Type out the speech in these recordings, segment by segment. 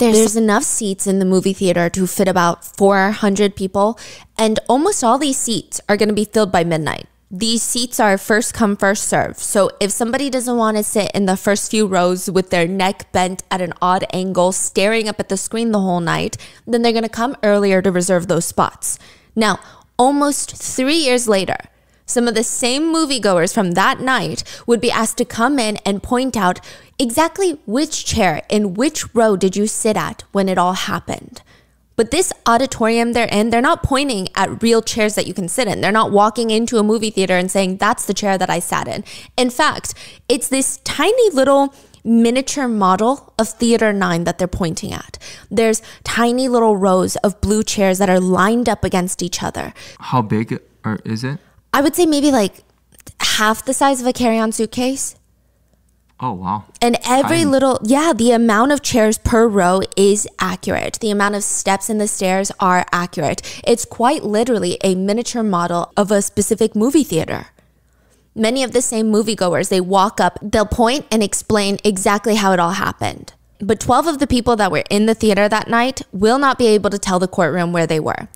There's enough seats in the movie theater to fit about 400 people, and almost all these seats are going to be filled by midnight. These seats are first come, first serve. So if somebody doesn't want to sit in the first few rows with their neck bent at an odd angle, staring up at the screen the whole night, then they're going to come earlier to reserve those spots. Now, almost 3 years later, some of the same moviegoers from that night would be asked to come in and point out exactly which chair in which row did you sit at when it all happened. But this auditorium they're in, they're not pointing at real chairs that you can sit in. They're not walking into a movie theater and saying, that's the chair that I sat in. In fact, it's this tiny little miniature model of Theater 9 that they're pointing at. There's tiny little rows of blue chairs that are lined up against each other. How big is it? I would say maybe like half the size of a carry-on suitcase. Oh, wow. And every the amount of chairs per row is accurate. The amount of steps in the stairs are accurate. It's quite literally a miniature model of a specific movie theater. Many of the same moviegoers, they walk up, they'll point and explain exactly how it all happened. But 12 of the people that were in the theater that night will not be able to tell the courtroom where they were.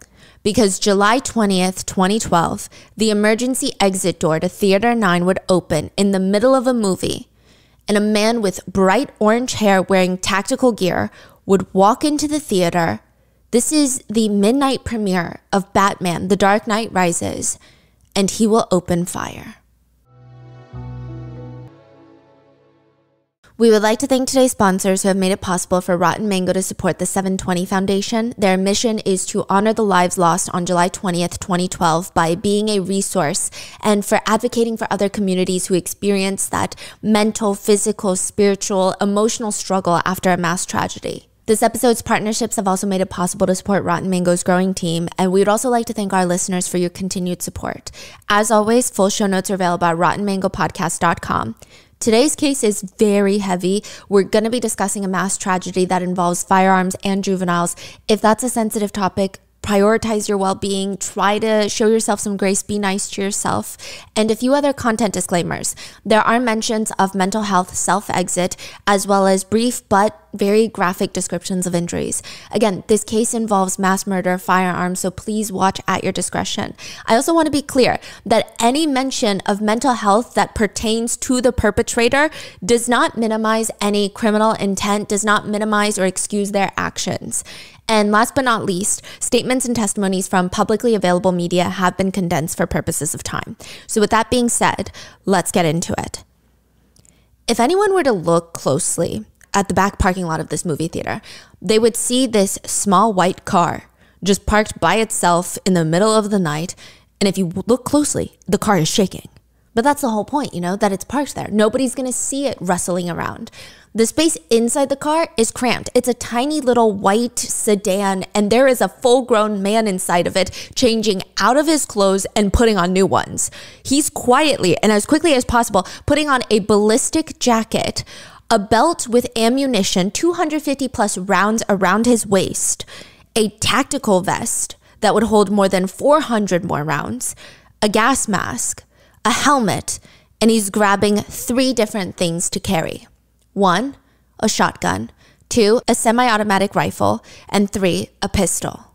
Because July 20th, 2012, the emergency exit door to Theater 9 would open in the middle of a movie, and a man with bright orange hair wearing tactical gear would walk into the theater. This is the midnight premiere of Batman: The Dark Knight Rises, and he will open fire. We would like to thank today's sponsors who have made it possible for Rotten Mango to support the 720 Foundation. Their mission is to honor the lives lost on July 20th, 2012 by being a resource and for advocating for other communities who experience that mental, physical, spiritual, emotional struggle after a mass tragedy. This episode's partnerships have also made it possible to support Rotten Mango's growing team, and we would also like to thank our listeners for your continued support. As always, full show notes are available at rottenmangopodcast.com. Today's case is very heavy. We're going to be discussing a mass tragedy that involves firearms and juveniles. If that's a sensitive topic, prioritize your well-being, try to show yourself some grace, be nice to yourself, and a few other content disclaimers. There are mentions of mental health self-exit, as well as brief but very graphic descriptions of injuries. Again, this case involves mass murder, firearms, so please watch at your discretion. I also want to be clear that any mention of mental health that pertains to the perpetrator does not minimize any criminal intent, does not minimize or excuse their actions. And last but not least, statements and testimonies from publicly available media have been condensed for purposes of time. So with that being said, let's get into it. If anyone were to look closely at the back parking lot of this movie theater, they would see this small white car just parked by itself in the middle of the night. And if you look closely, the car is shaking. But that's the whole point, that it's parked there. Nobody's going to see it rustling around. The space inside the car is cramped. It's a tiny little white sedan, and there is a full-grown man inside of it, changing out of his clothes and putting on new ones. He's quietly and as quickly as possible putting on a ballistic jacket, a belt with ammunition, 250 plus rounds around his waist, a tactical vest that would hold more than 400 more rounds, a gas mask, a helmet, and he's grabbing 3 different things to carry. 1, a shotgun, 2, a semi-automatic rifle, and 3, a pistol.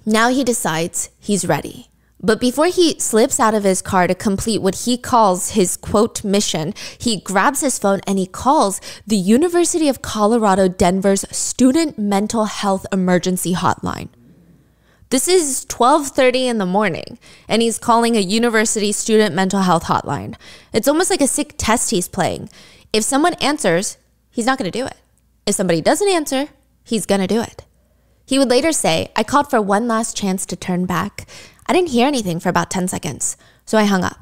Now he decides he's ready. But before he slips out of his car to complete what he calls his, quote, mission, he grabs his phone and he calls the University of Colorado Denver's Student Mental Health Emergency Hotline. This is 12:30 in the morning, and he's calling a university student mental health hotline. It's almost like a sick test he's playing. If someone answers, he's not going to do it. If somebody doesn't answer, he's going to do it. He would later say, I called for one last chance to turn back. I didn't hear anything for about 10 seconds, so I hung up.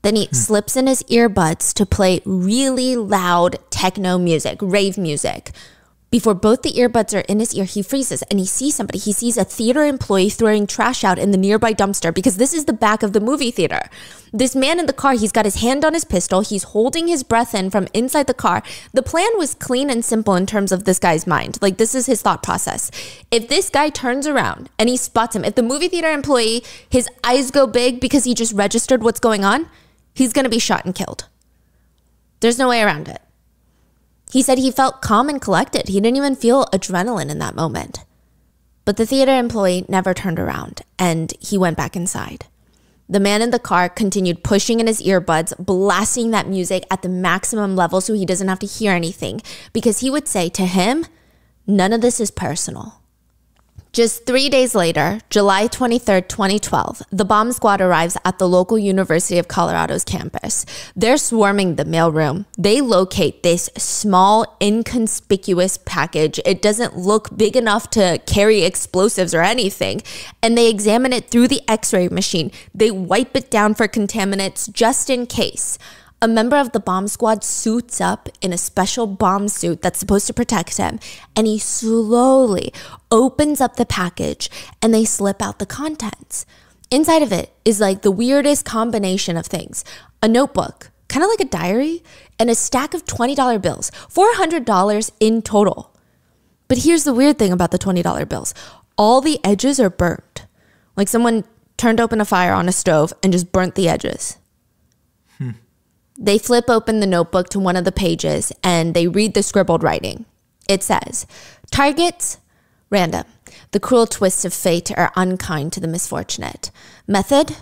Then he slips in his earbuds to play really loud techno music, rave music. Before both the earbuds are in his ear, he freezes and he sees somebody. He sees a theater employee throwing trash out in the nearby dumpster because this is the back of the movie theater. This man in the car, he's got his hand on his pistol. He's holding his breath in from inside the car. The plan was clean and simple in terms of this guy's mind. Like, this is his thought process. If this guy turns around and he spots him, if the movie theater employee, his eyes go big because he just registered what's going on, he's going to be shot and killed. There's no way around it. He said he felt calm and collected. He didn't even feel adrenaline in that moment. But the theater employee never turned around, and he went back inside. The man in the car continued pushing in his earbuds, blasting that music at the maximum level so he doesn't have to hear anything, because he would say to him, none of this is personal. Just 3 days later, July 23rd, 2012, the bomb squad arrives at the local University of Colorado's campus. They're swarming the mailroom. They locate this small, inconspicuous package. It doesn't look big enough to carry explosives or anything. And they examine it through the X-ray machine. They wipe it down for contaminants just in case. A member of the bomb squad suits up in a special bomb suit that's supposed to protect him, and he slowly opens up the package and they slip out the contents. Inside of it is like the weirdest combination of things. A notebook, kind of like a diary, and a stack of $20 bills, $400 in total. But here's the weird thing about the $20 bills. All the edges are burnt. Like someone turned open a fire on a stove and just burnt the edges. They flip open the notebook to one of the pages and they read the scribbled writing. It says, targets, random. The cruel twists of fate are unkind to the misfortunate. Method,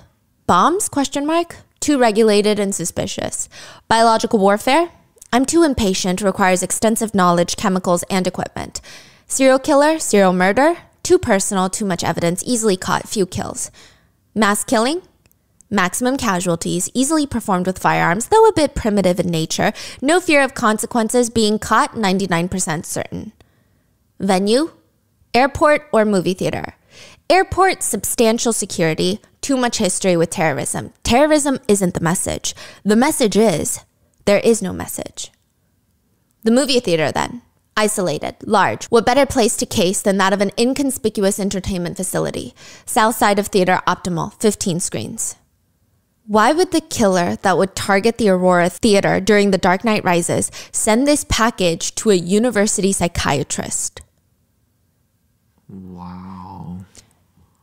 bombs, question mark, too regulated and suspicious. Biological warfare, I'm too impatient, requires extensive knowledge, chemicals, and equipment. Serial killer, serial murder, too personal, too much evidence, easily caught, few kills. Mass killing, maximum casualties, easily performed with firearms, though a bit primitive in nature. No fear of consequences, being caught, 99% certain. Venue, airport or movie theater. Airport, substantial security, too much history with terrorism. Terrorism isn't the message. The message is, there is no message. The movie theater then. Isolated, large. What better place to case than that of an inconspicuous entertainment facility? South side of theater optimal, 15 screens. Why would the killer that would target the Aurora Theater during The Dark Knight Rises send this package to a university psychiatrist? Wow.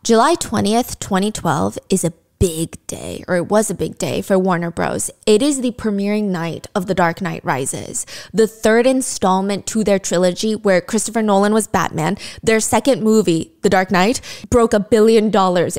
July 20th, 2012 is a big day, or it was a big day for Warner Bros. It is the premiering night of The Dark Knight Rises, the third installment to their trilogy where Christopher Nolan was Batman. Their second movie, The Dark Knight, broke $1 billion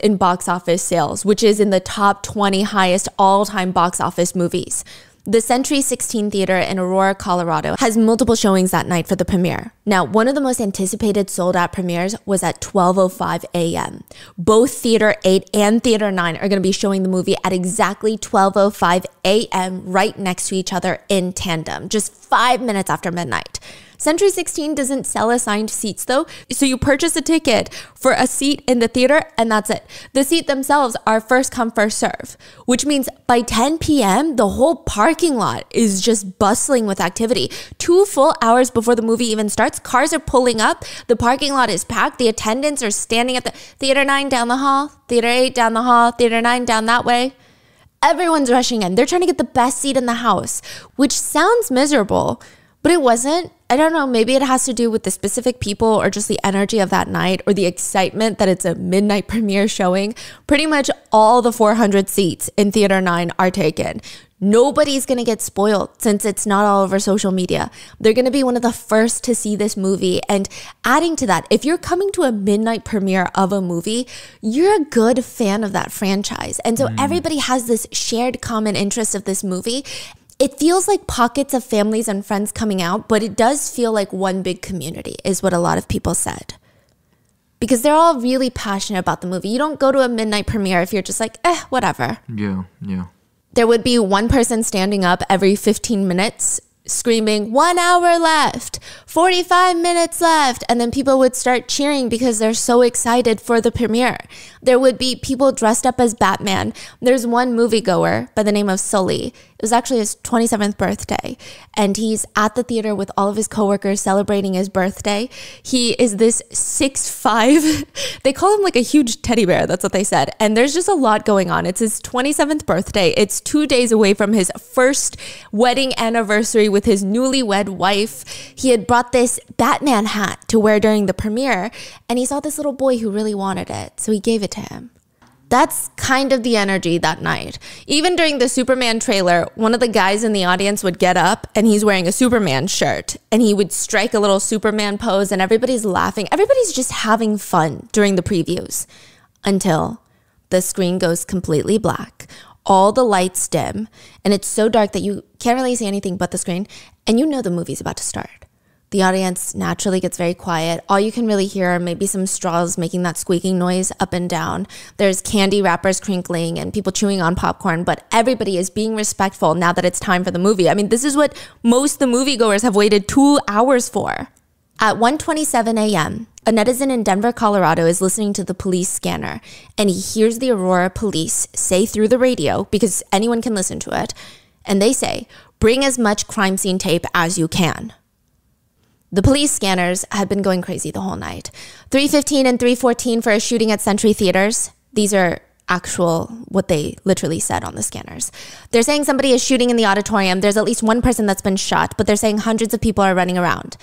in box office sales, which is in the top 20 highest all-time box office movies. The Century 16 Theater in Aurora, Colorado has multiple showings that night for the premiere. Now, one of the most anticipated sold-out premieres was at 12:05 a.m. Both Theater 8 and Theater 9 are going to be showing the movie at exactly 12:05 a.m. right next to each other in tandem, just 5 minutes after midnight. Century 16 doesn't sell assigned seats though, so you purchase a ticket for a seat in the theater and that's it. The seats themselves are first come, first serve, which means by 10 p.m., the whole parking lot is just bustling with activity. 2 full hours before the movie even starts, cars are pulling up, the parking lot is packed, the attendants are standing at the Theater 9 down the hall, Theater 8 down the hall, Theater 9 down that way. Everyone's rushing in. They're trying to get the best seat in the house, which sounds miserable, but it wasn't. I don't know, maybe it has to do with the specific people or just the energy of that night or the excitement that it's a midnight premiere showing. Pretty much all the 400 seats in Theater 9 are taken. Nobody's going to get spoiled since it's not all over social media. They're going to be one of the first to see this movie. And adding to that, if you're coming to a midnight premiere of a movie, you're a good fan of that franchise. And so everybody has this shared common interest of this movie. It feels like pockets of families and friends coming out, but it does feel like one big community is what a lot of people said. Because they're all really passionate about the movie. You don't go to a midnight premiere if you're just like, whatever. Yeah. There would be one person standing up every 15 minutes screaming, 1 hour left, 45 minutes left. And then people would start cheering because they're so excited for the premiere. There would be people dressed up as Batman. There's one moviegoer by the name of Sully. It was actually his 27th birthday. And he's at the theater with all of his coworkers celebrating his birthday. He is this 6'5". They call him like a huge teddy bear. That's what they said. And there's just a lot going on. It's his 27th birthday. It's 2 days away from his first wedding anniversary with his newlywed wife. He had brought this Batman hat to wear during the premiere. And he saw this little boy who really wanted it. So he gave it to him. That's kind of the energy that night. Even during the Superman trailer, one of the guys in the audience would get up and he's wearing a Superman shirt and he would strike a little Superman pose and everybody's laughing. Everybody's just having fun during the previews until the screen goes completely black. All the lights dim and it's so dark that you can't really see anything but the screen and you know the movie's about to start. The audience naturally gets very quiet. All you can really hear are maybe some straws making that squeaking noise up and down. There's candy wrappers crinkling and people chewing on popcorn, but everybody is being respectful now that it's time for the movie. I mean, this is what most of the moviegoers have waited 2 hours for. At 1:27 a.m., a netizen in Denver, Colorado is listening to the police scanner and he hears the Aurora police say through the radio, because anyone can listen to it, and they say, "Bring as much crime scene tape as you can." The police scanners had been going crazy the whole night. 3:15 and 3:14 for a shooting at Century Theaters. These are actual, what they literally said on the scanners. They're saying somebody is shooting in the auditorium. There's at least one person that's been shot, but they're saying hundreds of people are running around.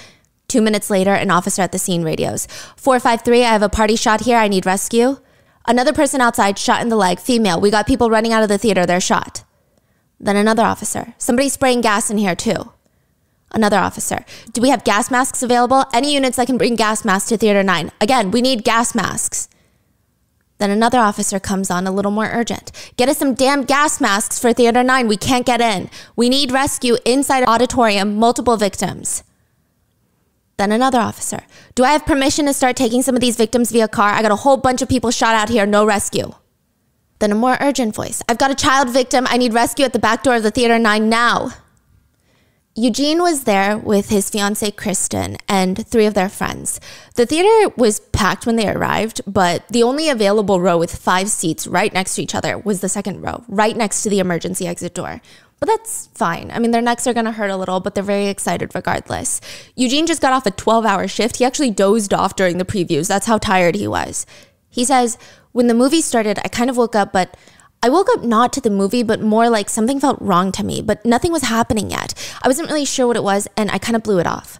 2 minutes later, an officer at the scene radios. 453, I have a party shot here. I need rescue. Another person outside shot in the leg. Female. We got people running out of the theater. They're shot. Then another officer. Somebody's spraying gas in here too. Another officer. Do we have gas masks available? Any units that can bring gas masks to Theater 9. Again, we need gas masks. Then another officer comes on, a little more urgent. Get us some damn gas masks for Theater 9. We can't get in. We need rescue inside auditorium, multiple victims. Then another officer. Do I have permission to start taking some of these victims via car? I got a whole bunch of people shot out here, no rescue. Then a more urgent voice. I've got a child victim. I need rescue at the back door of the Theater 9 now. Eugene was there with his fiancée, Kristen, and 3 of their friends. The theater was packed when they arrived, but the only available row with 5 seats right next to each other was the second row, right next to the emergency exit door. But that's fine. I mean, their necks are going to hurt a little, but they're very excited regardless. Eugene just got off a 12-hour shift. He actually dozed off during the previews. That's how tired he was. He says, when the movie started, I kind of woke up, but I woke up not to the movie, but more like something felt wrong to me, but nothing was happening yet. I wasn't really sure what it was, and I kind of blew it off.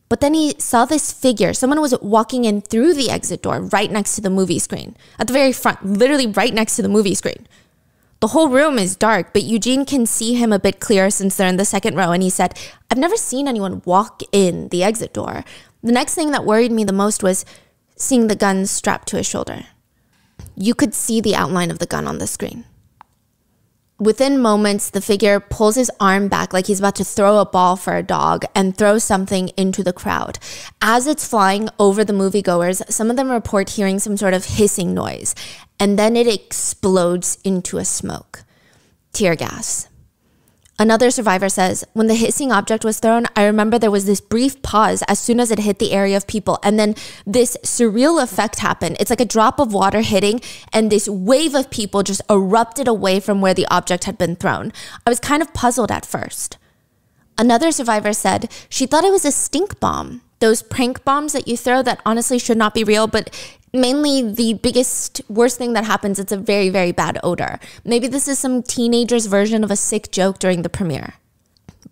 But then he saw this figure. Someone was walking in through the exit door right next to the movie screen, at the very front, literally right next to the movie screen. The whole room is dark, but Eugene can see him a bit clearer since they're in the second row, and he said, I've never seen anyone walk in the exit door. The next thing that worried me the most was seeing the gun strapped to his shoulder. You could see the outline of the gun on the screen. Within moments, the figure pulls his arm back like he's about to throw a ball for a dog and throws something into the crowd. As it's flying over the moviegoers, some of them report hearing some sort of hissing noise, and then it explodes into a smoke. Tear gas. Another survivor says, when the hissing object was thrown, I remember there was this brief pause as soon as it hit the area of people. And then this surreal effect happened. It's like a drop of water hitting and this wave of people just erupted away from where the object had been thrown. I was kind of puzzled at first. Another survivor said she thought it was a stink bomb. Those prank bombs that you throw that honestly should not be real, but mainly the biggest, worst thing that happens, it's a very, very bad odor. Maybe this is some teenager's version of a sick joke during the premiere.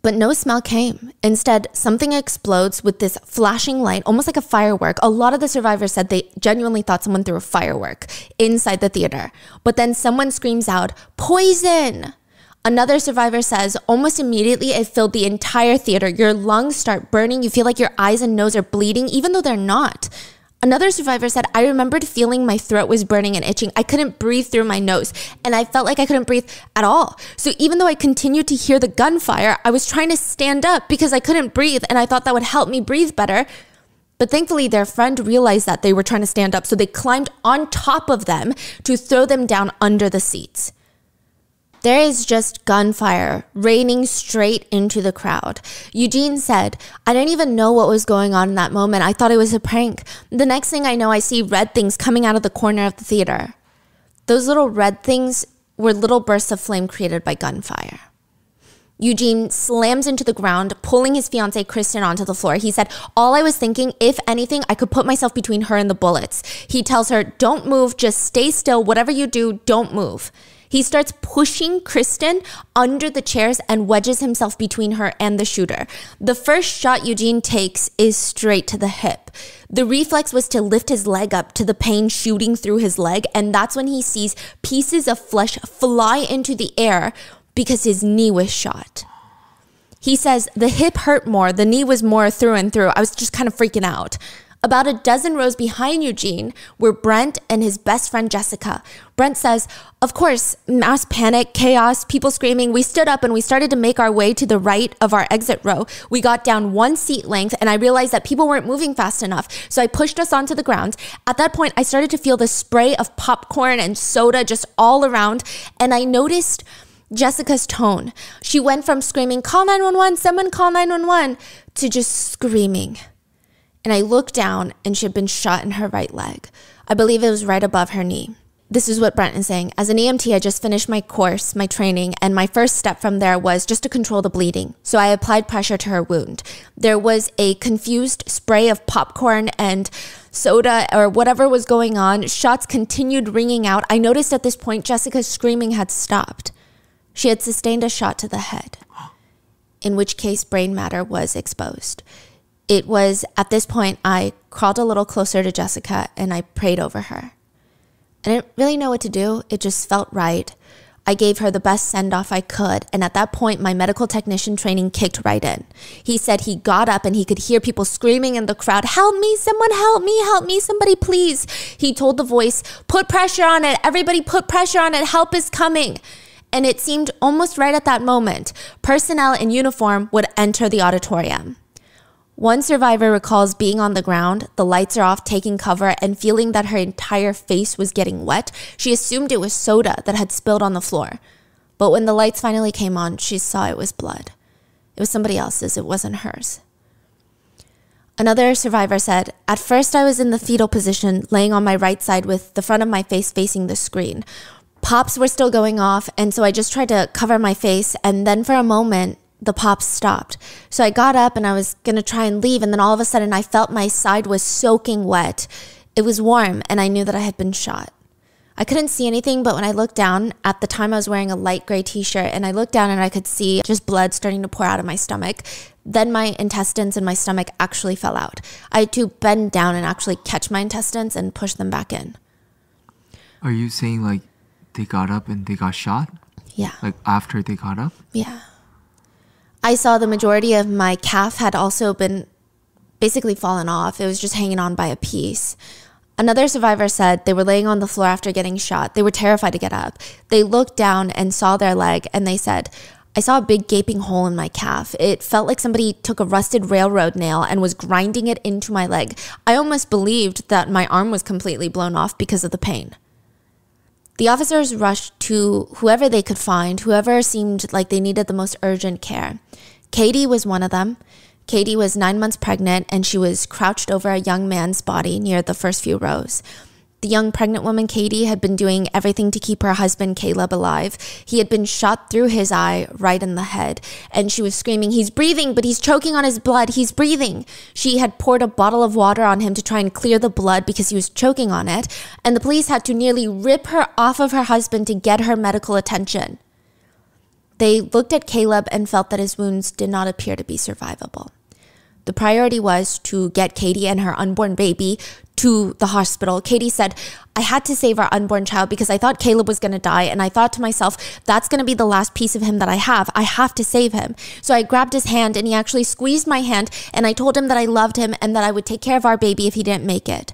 But no smell came. Instead, something explodes with this flashing light, almost like a firework. A lot of the survivors said they genuinely thought someone threw a firework inside the theater. But then someone screams out, "Poison!" Another survivor says, almost immediately it filled the entire theater. Your lungs start burning. You feel like your eyes and nose are bleeding, even though they're not. Another survivor said, I remembered feeling my throat was burning and itching. I couldn't breathe through my nose, and I felt like I couldn't breathe at all. So even though I continued to hear the gunfire, I was trying to stand up because I couldn't breathe, and I thought that would help me breathe better. But thankfully, their friend realized that they were trying to stand up, so they climbed on top of them to throw them down under the seats. There is just gunfire raining straight into the crowd. Eugene said, I didn't even know what was going on in that moment. I thought it was a prank. The next thing I know, I see red things coming out of the corner of the theater. Those little red things were little bursts of flame created by gunfire. Eugene slams into the ground, pulling his fiancée Kristen onto the floor. He said, all I was thinking, if anything, I could put myself between her and the bullets. He tells her, don't move, just stay still. Whatever you do, don't move. He starts pushing Kristen under the chairs and wedges himself between her and the shooter. The first shot Eugene takes is straight to the hip. The reflex was to lift his leg up to the pain shooting through his leg, and that's when he sees pieces of flesh fly into the air because his knee was shot. He says, the hip hurt more, the knee was more through and through. I was just kind of freaking out. About a dozen rows behind Eugene were Brent and his best friend Jessica. Brent says, of course, mass panic, chaos, people screaming. We stood up and we started to make our way to the right of our exit row. We got down one seat length and I realized that people weren't moving fast enough. So I pushed us onto the ground. At that point, I started to feel the spray of popcorn and soda just all around. And I noticed Jessica's tone. She went from screaming, call 911, someone call 911, to just screaming. And I looked down and she had been shot in her right leg. I believe it was right above her knee. This is what Brent is saying. As an EMT, I just finished my course, my training, and my first step from there was just to control the bleeding. So I applied pressure to her wound. There was a confused spray of popcorn and soda or whatever was going on. Shots continued ringing out. I noticed at this point, Jessica's screaming had stopped. She had sustained a shot to the head, in which case brain matter was exposed. It was at this point I crawled a little closer to Jessica and I prayed over her. I didn't really know what to do. It just felt right. I gave her the best send-off I could. And at that point, my medical technician training kicked right in. He said he got up and he could hear people screaming in the crowd, help me, someone help me, somebody please. He told the voice, put pressure on it. Everybody put pressure on it. Help is coming. And it seemed almost right at that moment, personnel in uniform would enter the auditorium. One survivor recalls being on the ground, the lights are off, taking cover, and feeling that her entire face was getting wet. She assumed it was soda that had spilled on the floor. But when the lights finally came on, she saw it was blood. It was somebody else's, it wasn't hers. Another survivor said, at first I was in the fetal position, laying on my right side with the front of my face facing the screen. Pops were still going off, and so I just tried to cover my face, and then for a moment, the pops stopped. So I got up and I was going to try and leave, and then all of a sudden I felt my side was soaking wet. It was warm, and I knew that I had been shot. I couldn't see anything, but when I looked down, at the time I was wearing a light gray t-shirt, and I looked down and I could see just blood starting to pour out of my stomach. Then my intestines and my stomach actually fell out. I had to bend down and actually catch my intestines and push them back in. Are you saying like they got up and they got shot? Yeah. Like after they got up? Yeah. I saw the majority of my calf had also been basically fallen off. It was just hanging on by a piece. Another survivor said they were laying on the floor after getting shot. They were terrified to get up. They looked down and saw their leg, and they said, I saw a big gaping hole in my calf. It felt like somebody took a rusted railroad nail and was grinding it into my leg. I almost believed that my arm was completely blown off because of the pain. The officers rushed to whoever they could find, whoever seemed like they needed the most urgent care. Katie was one of them. Katie was 9 months pregnant, and she was crouched over a young man's body near the first few rows. The young pregnant woman, Katie, had been doing everything to keep her husband, Caleb, alive. He had been shot through his eye right in the head, and she was screaming, he's breathing, but he's choking on his blood. He's breathing. She had poured a bottle of water on him to try and clear the blood because he was choking on it, and the police had to nearly rip her off of her husband to get her medical attention. They looked at Caleb and felt that his wounds did not appear to be survivable. The priority was to get Katie and her unborn baby to the hospital. Katie said, I had to save our unborn child because I thought Caleb was going to die. And I thought to myself, that's going to be the last piece of him that I have. I have to save him. So I grabbed his hand and he actually squeezed my hand. And I told him that I loved him and that I would take care of our baby if he didn't make it.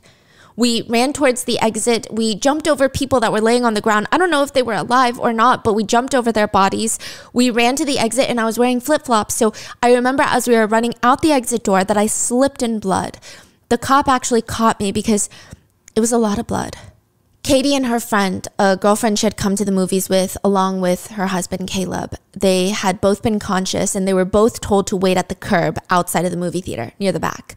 We ran towards the exit. We jumped over people that were laying on the ground. I don't know if they were alive or not, but we jumped over their bodies. We ran to the exit and I was wearing flip-flops. So I remember as we were running out the exit door that I slipped in blood. The cop actually caught me because it was a lot of blood. Katie and her friend, a girlfriend she had come to the movies with, along with her husband, Caleb, they had both been conscious and they were both told to wait at the curb outside of the movie theater near the back.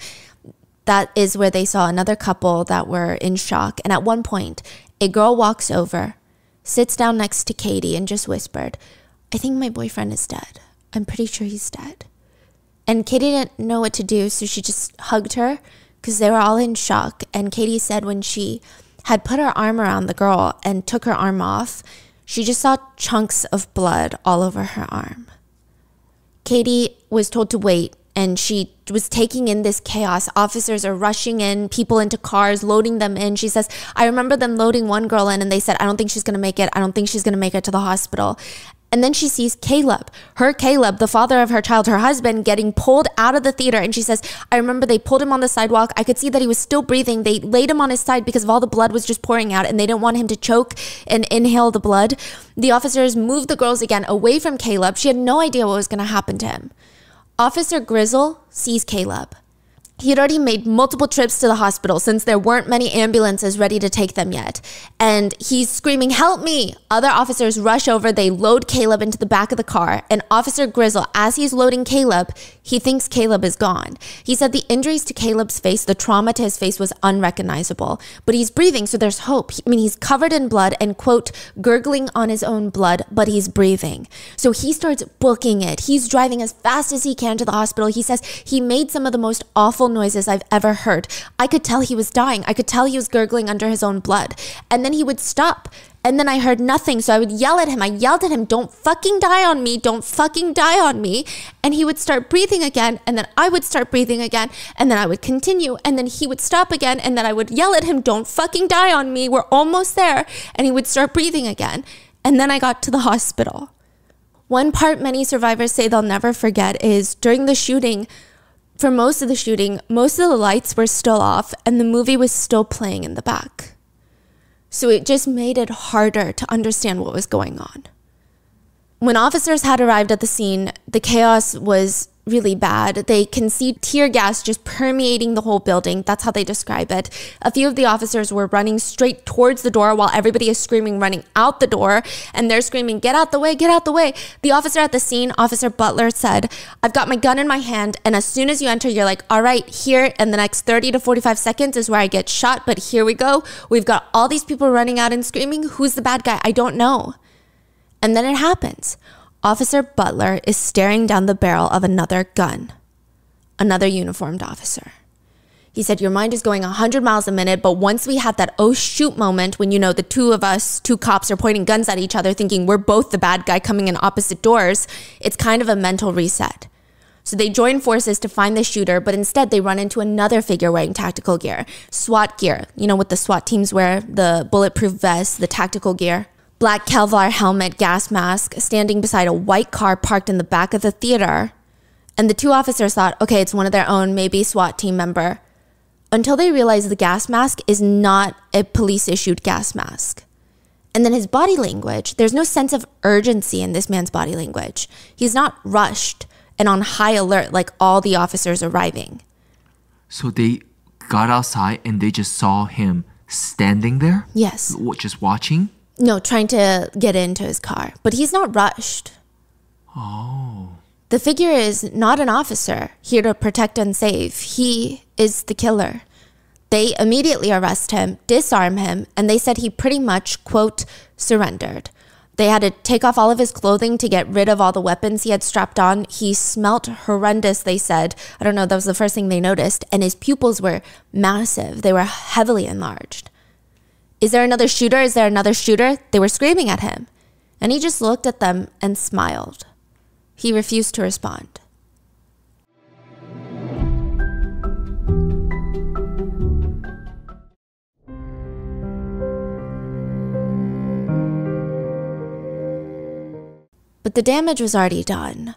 That is where they saw another couple that were in shock. And at one point, a girl walks over, sits down next to Katie and just whispered, I think my boyfriend is dead. I'm pretty sure he's dead. And Katie didn't know what to do, so she just hugged her because they were all in shock. And Katie said when she had put her arm around the girl and took her arm off, She just saw chunks of blood all over her arm. Katie was told to wait, and she was taking in this chaos. Officers are rushing in, people into cars, loading them in. She says, I remember them loading one girl in and they said, I don't think she's going to make it. I don't think she's going to make it to the hospital. And then she sees Caleb, the father of her child, her husband, getting pulled out of the theater. And she says, I remember they pulled him on the sidewalk. I could see that he was still breathing. They laid him on his side because of all the blood was just pouring out and they didn't want him to choke and inhale the blood. The officers moved the girls again away from Caleb. She had no idea what was going to happen to him. Officer Grizzle sees Caleb. He had already made multiple trips to the hospital since there weren't many ambulances ready to take them yet. And he's screaming, help me! Other officers rush over, they load Caleb into the back of the car. And Officer Grizzle, as he's loading Caleb, he thinks Caleb is gone. He said the injuries to Caleb's face, the trauma to his face was unrecognizable. But he's breathing, so there's hope. He's covered in blood and, quote, gurgling on his own blood, but he's breathing. So he starts booking it. He's driving as fast as he can to the hospital. He says he made some of the most awful noises I've ever heard. I could tell he was dying. I could tell he was gurgling under his own blood. And then he would stop. And then I heard nothing. So I would yell at him. I yelled at him, don't fucking die on me. Don't fucking die on me. And he would start breathing again. And then I would start breathing again. And then I would continue. And then he would stop again. And then I would yell at him, don't fucking die on me. We're almost there. And he would start breathing again. And then I got to the hospital. One part many survivors say they'll never forget is during the shooting, for most of the shooting, most of the lights were still off and the movie was still playing in the back. So it just made it harder to understand what was going on. When officers had arrived at the scene, the chaos was really bad. They can see tear gas just permeating the whole building. That's how they describe it. A few of the officers were running straight towards the door while everybody is screaming, running out the door. And they're screaming, get out the way, get out the way. The officer at the scene, Officer Butler, said, I've got my gun in my hand. And as soon as you enter, you're like, all right, here in the next 30 to 45 seconds is where I get shot. But here we go. We've got all these people running out and screaming. Who's the bad guy? I don't know. And then it happens. Officer Butler is staring down the barrel of another gun, another uniformed officer. He said, your mind is going 100 miles a minute, but once we had that oh shoot moment when, the two of us, two cops are pointing guns at each other thinking we're both the bad guy coming in opposite doors, it's kind of a mental reset. So they join forces to find the shooter, but instead they run into another figure wearing tactical gear, SWAT gear, what the SWAT teams wear, the bulletproof vest, the tactical gear. Black Kevlar helmet, gas mask, standing beside a white car parked in the back of the theater. And the two officers thought, okay, it's one of their own, maybe SWAT team member. Until they realized the gas mask is not a police-issued gas mask. And then his body language, there's no sense of urgency in this man's body language. He's not rushed and on high alert like all the officers arriving. So they got outside and they just saw him standing there? Yes. Just watching? No, trying to get into his car. But he's not rushed. Oh. The figure is not an officer here to protect and save. He is the killer. They immediately arrest him, disarm him, and they said he pretty much, quote, surrendered. They had to take off all of his clothing to get rid of all the weapons he had strapped on. He smelt horrendous, they said. I don't know, that was the first thing they noticed. And his pupils were massive. They were heavily enlarged. Is there another shooter? Is there another shooter? They were screaming at him. And he just looked at them and smiled. He refused to respond. But the damage was already done.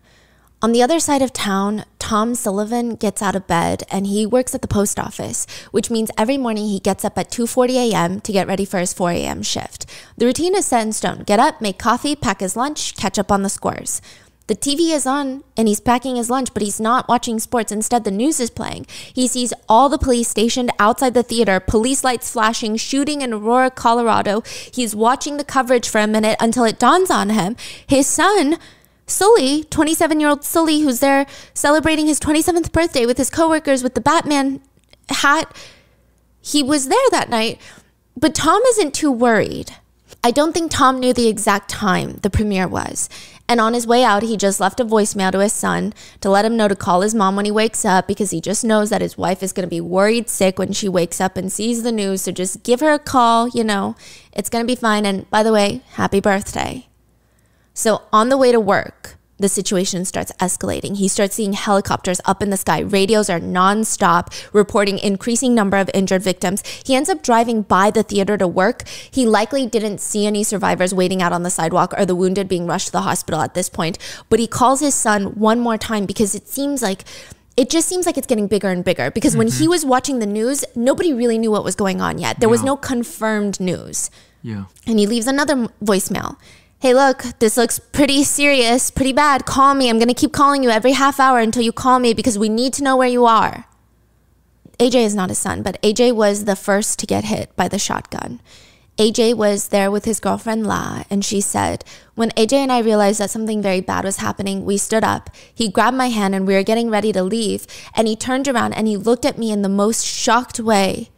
On the other side of town, Tom Sullivan gets out of bed and he works at the post office, which means every morning he gets up at 2:40 a.m. to get ready for his 4 a.m. shift. The routine is set in stone. Get up, make coffee, pack his lunch, catch up on the scores. The TV is on and he's packing his lunch, but he's not watching sports. Instead, the news is playing. He sees all the police stationed outside the theater, police lights flashing, shooting in Aurora, Colorado. He's watching the coverage for a minute until it dawns on him. His son, Sully, 27-year-old Sully, who's there celebrating his 27th birthday with his coworkers with the Batman hat, he was there that night. But Tom isn't too worried. I don't think Tom knew the exact time the premiere was. And on his way out, he just left a voicemail to his son to let him know to call his mom when he wakes up, because he just knows that his wife is going to be worried sick when she wakes up and sees the news. So just give her a call, it's going to be fine. And by the way, happy birthday. So on the way to work, the situation starts escalating. He starts seeing helicopters up in the sky. Radios are nonstop, reporting increasing number of injured victims. He ends up driving by the theater to work. He likely didn't see any survivors waiting out on the sidewalk or the wounded being rushed to the hospital at this point. But he calls his son one more time because it just seems like it's getting bigger and bigger. Because when he was watching the news, nobody really knew what was going on yet. There was no confirmed news. Yeah. And he leaves another voicemail. Hey, look, this looks pretty serious, pretty bad. Call me. I'm going to keep calling you every half hour until you call me because we need to know where you are. AJ is not his son, but AJ was the first to get hit by the shotgun. AJ was there with his girlfriend, La, and she said, when AJ and I realized that something very bad was happening, we stood up. He grabbed my hand and we were getting ready to leave, and he turned around and he looked at me in the most shocked way,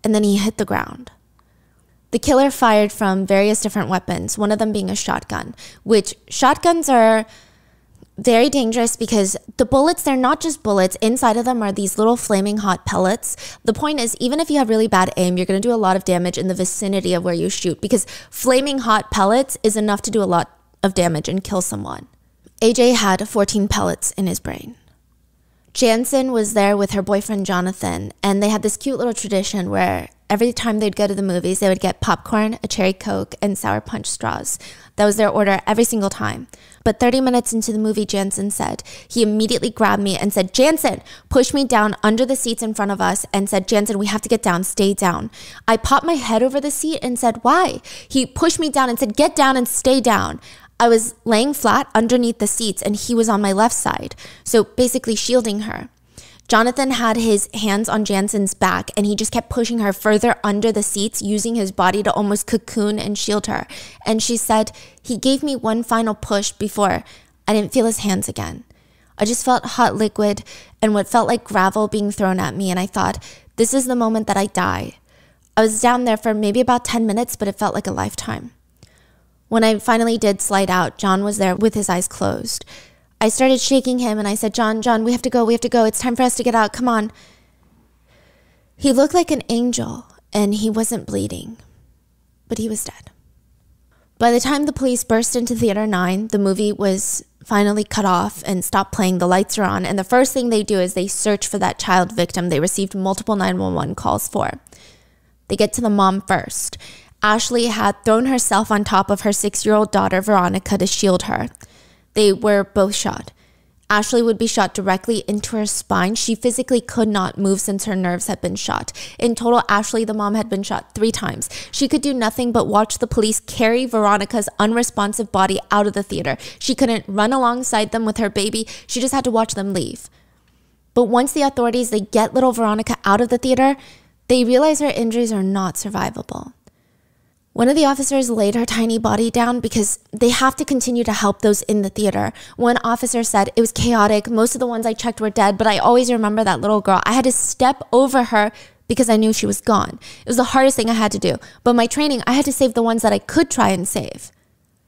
and then he hit the ground. The killer fired from various different weapons, one of them being a shotgun, which shotguns are very dangerous because the bullets, they're not just bullets. Inside of them are these little flaming hot pellets. The point is, even if you have really bad aim, you're going to do a lot of damage in the vicinity of where you shoot, because flaming hot pellets is enough to do a lot of damage and kill someone. AJ had 14 pellets in his brain. Jansen was there with her boyfriend, Jonathan, and they had this cute little tradition where every time they'd go to the movies, they would get popcorn, a cherry Coke, and Sour Punch straws. That was their order every single time. But 30 minutes into the movie, Jansen said, he immediately grabbed me and said, Jansen, pushed me down under the seats in front of us and said, Jansen, we have to get down, stay down. I popped my head over the seat and said, why? He pushed me down and said, get down and stay down. I was laying flat underneath the seats and he was on my left side, so basically shielding her. Jonathan had his hands on Jansen's back and he just kept pushing her further under the seats, using his body to almost cocoon and shield her. And she said, he gave me one final push before I didn't feel his hands again. I just felt hot liquid and what felt like gravel being thrown at me, and I thought, this is the moment that I die. I was down there for maybe about 10 minutes, but it felt like a lifetime. When I finally did slide out, John was there with his eyes closed. I started shaking him and I said, John, we have to go. It's time for us to get out. Come on. He looked like an angel and he wasn't bleeding, but he was dead. By the time the police burst into Theater 9, the movie was finally cut off and stopped playing. The lights are on. And the first thing they do is they search for that child victim they received multiple 911 calls for. They get to the mom first. Ashley had thrown herself on top of her 6-year-old daughter, Veronica, to shield her. They were both shot. Ashley would be shot directly into her spine. She physically could not move since her nerves had been shot. In total, Ashley, the mom, had been shot 3 times. She could do nothing but watch the police carry Veronica's unresponsive body out of the theater. She couldn't run alongside them with her baby. She just had to watch them leave. But once the authorities, they get little Veronica out of the theater, they realize her injuries are not survivable. One of the officers laid her tiny body down because they have to continue to help those in the theater. One officer said, it was chaotic. Most of the ones I checked were dead, but I always remember that little girl. I had to step over her because I knew she was gone. It was the hardest thing I had to do. But my training, I had to save the ones that I could try and save.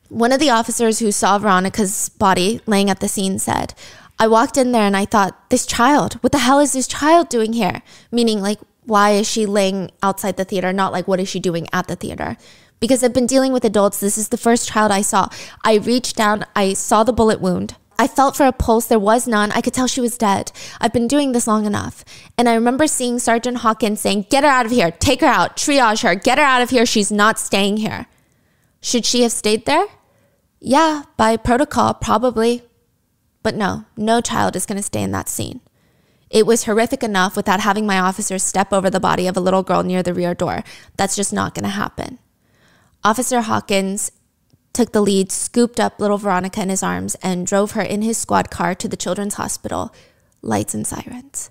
One of the officers who saw Veronica's body laying at the scene said, I walked in there and I thought, this child, what the hell is this child doing here? Meaning, like, why is she laying outside the theater? Not like, what is she doing at the theater? Because I've been dealing with adults. This is the first child I saw. I reached down. I saw the bullet wound. I felt for a pulse. There was none. I could tell she was dead. I've been doing this long enough. And I remember seeing Sergeant Hawkins saying, get her out of here. Take her out. Triage her. Get her out of here. She's not staying here. Should she have stayed there? Yeah, by protocol, probably. But no child is going to stay in that scene. It was horrific enough without having my officers step over the body of a little girl near the rear door. That's just not going to happen. Officer Hawkins took the lead, scooped up little Veronica in his arms, and drove her in his squad car to the children's hospital, lights and sirens.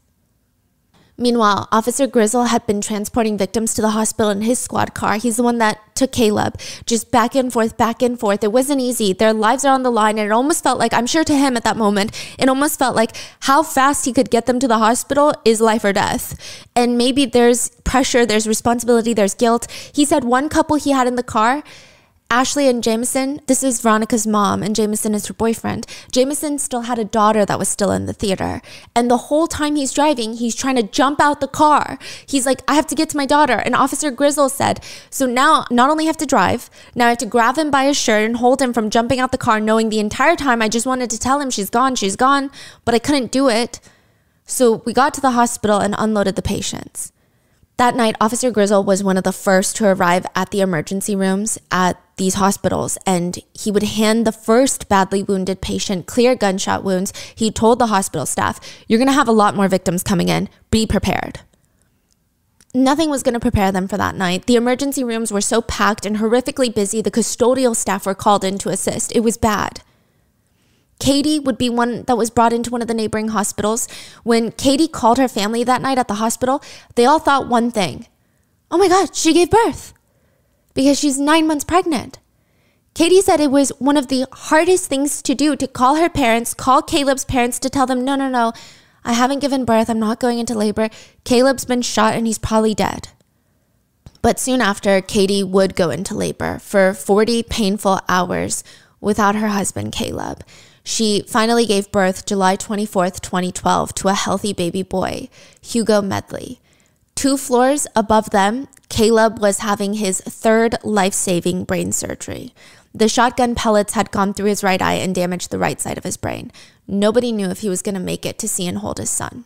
Meanwhile, Officer Grizzle had been transporting victims to the hospital in his squad car. He's the one that took Caleb, just back and forth, back and forth. It wasn't easy. Their lives are on the line, and it almost felt like, I'm sure to him at that moment, it almost felt like how fast he could get them to the hospital is life or death. And maybe there's pressure, there's responsibility, there's guilt. He said one couple he had in the car Ashley and Jameson, this is Veronica's mom, and Jameson is her boyfriend. Jameson still had a daughter that was still in the theater. And the whole time he's driving, he's trying to jump out the car. He's like, I have to get to my daughter. And Officer Grizzle said, so now not only have to drive, now I have to grab him by his shirt and hold him from jumping out the car, knowing the entire time I just wanted to tell him she's gone, but I couldn't do it. So we got to the hospital and unloaded the patients. That night, Officer Grizzle was one of the first to arrive at the emergency rooms at these hospitals, and he would hand the first badly wounded patient clear gunshot wounds. He told the hospital staff, you're going to have a lot more victims coming in. Be prepared. Nothing was going to prepare them for that night. The emergency rooms were so packed and horrifically busy, the custodial staff were called in to assist. It was bad. Katie would be one that was brought into one of the neighboring hospitals. When Katie called her family that night at the hospital, they all thought one thing. Oh my God, she gave birth because she's 9 months pregnant. Katie said it was one of the hardest things to do to call her parents, call Caleb's parents to tell them, no, I haven't given birth. I'm not going into labor. Caleb's been shot and he's probably dead. But soon after, Katie would go into labor for 40 painful hours without her husband, Caleb. She finally gave birth July 24th, 2012 to a healthy baby boy, Hugo Medley. 2 floors above them, Caleb was having his 3rd life-saving brain surgery. The shotgun pellets had gone through his right eye and damaged the right side of his brain. Nobody knew if he was going to make it to see and hold his son.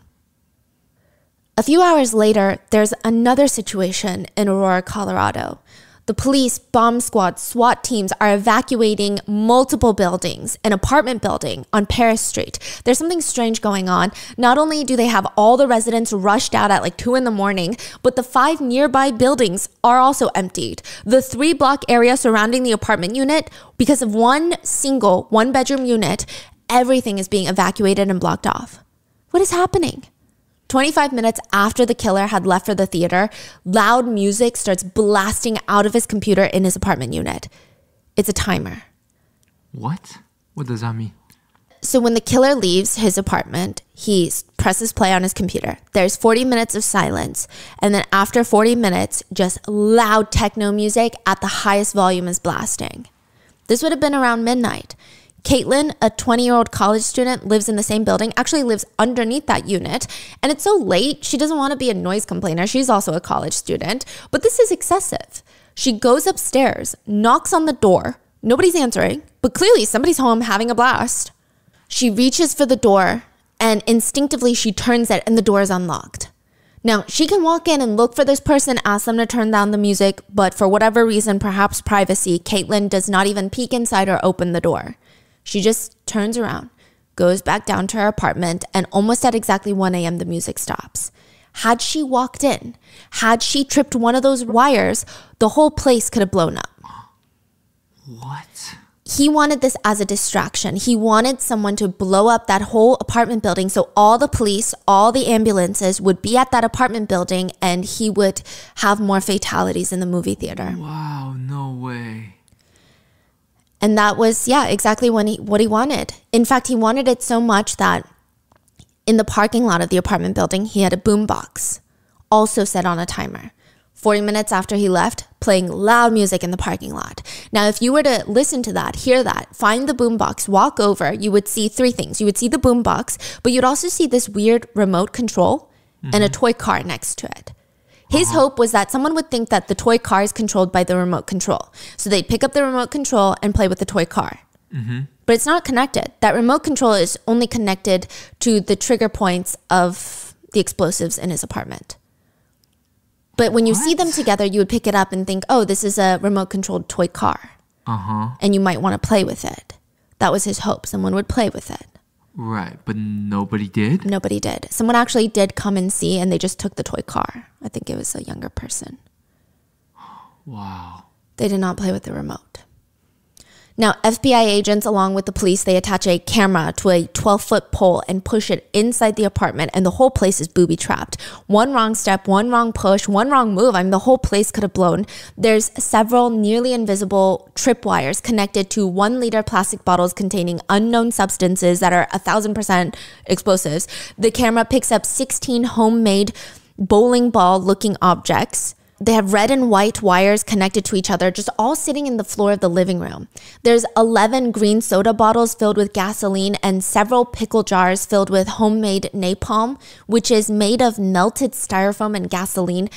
A few hours later, there's another situation in Aurora, Colorado. The police, bomb squad, SWAT teams are evacuating multiple buildings, an apartment building on Paris Street. There's something strange going on. Not only do they have all the residents rushed out at like 2 a.m, but the 5 nearby buildings are also emptied. The 3-block area surrounding the apartment unit, because of one single 1-bedroom unit, everything is being evacuated and blocked off. What is happening? 25 minutes after the killer had left for the theater, loud music starts blasting out of his computer in his apartment unit. It's a timer. What? What does that mean? So when the killer leaves his apartment, he presses play on his computer. There's 40 minutes of silence. And then after 40 minutes, just loud techno music at the highest volume is blasting. This would have been around midnight. Caitlin, a 20-year-old college student, lives in the same building, actually lives underneath that unit. And it's so late, she doesn't want to be a noise complainer. She's also a college student. But this is excessive. She goes upstairs, knocks on the door. Nobody's answering, but clearly somebody's home having a blast. She reaches for the door, and instinctively she turns it, and the door is unlocked. Now, she can walk in and look for this person, ask them to turn down the music, but for whatever reason, perhaps privacy, Caitlin does not even peek inside or open the door. She just turns around, goes back down to her apartment, and almost at exactly 1 a.m., the music stops. Had she walked in, had she tripped one of those wires, the whole place could have blown up. What? He wanted this as a distraction. He wanted someone to blow up that whole apartment building so all the police, all the ambulances would be at that apartment building and he would have more fatalities in the movie theater. Wow, no way. And that was, exactly what he wanted. In fact, he wanted it so much that in the parking lot of the apartment building, he had a boombox, also set on a timer. 40 minutes after he left, playing loud music in the parking lot. Now, if you were to listen to that, hear that, find the boombox, walk over, you would see 3 things. You would see the boombox, but you'd also see this weird remote control and a toy car next to it. His hope was that someone would think that the toy car is controlled by the remote control. So they'd pick up the remote control and play with the toy car. But it's not connected. That remote control is only connected to the trigger points of the explosives in his apartment. But when you see them together, you would pick it up and think, oh, this is a remote controlled toy car. And you might want to play with it. That was his hope. Someone would play with it. Right, but nobody did? Nobody did. Someone actually did come and see, and they just took the toy car. I think it was a younger person. Wow. They did not play with the remote. Now, FBI agents, along with the police, they attach a camera to a 12-foot pole and push it inside the apartment, and the whole place is booby-trapped. One wrong step, one wrong push, one wrong move. I mean, the whole place could have blown. There's several nearly invisible tripwires connected to 1-liter plastic bottles containing unknown substances that are 1,000% explosives. The camera picks up 16 homemade bowling ball-looking objects, They have red and white wires connected to each other, just all sitting in the floor of the living room. There's 11 green soda bottles filled with gasoline and several pickle jars filled with homemade napalm, which is made of melted styrofoam and gasoline.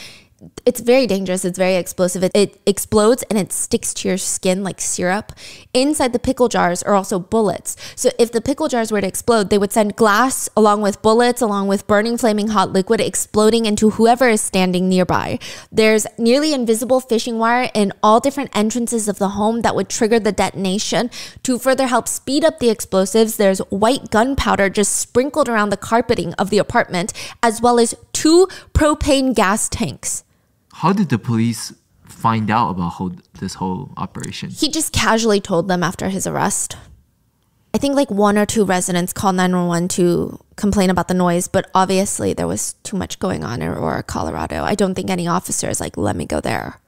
It's very dangerous. It's very explosive. It explodes and it sticks to your skin like syrup. Inside the pickle jars are also bullets. So if the pickle jars were to explode, they would send glass along with bullets, along with burning flaming hot liquid exploding into whoever is standing nearby. There's nearly invisible fishing wire in all different entrances of the home that would trigger the detonation. To further help speed up the explosives, there's white gunpowder just sprinkled around the carpeting of the apartment, as well as 2 propane gas tanks. How did the police find out about this whole operation? He just casually told them after his arrest. I think like 1 or 2 residents called 911 to complain about the noise, but obviously there was too much going on in Aurora, Colorado. I don't think any officers like, let me go there.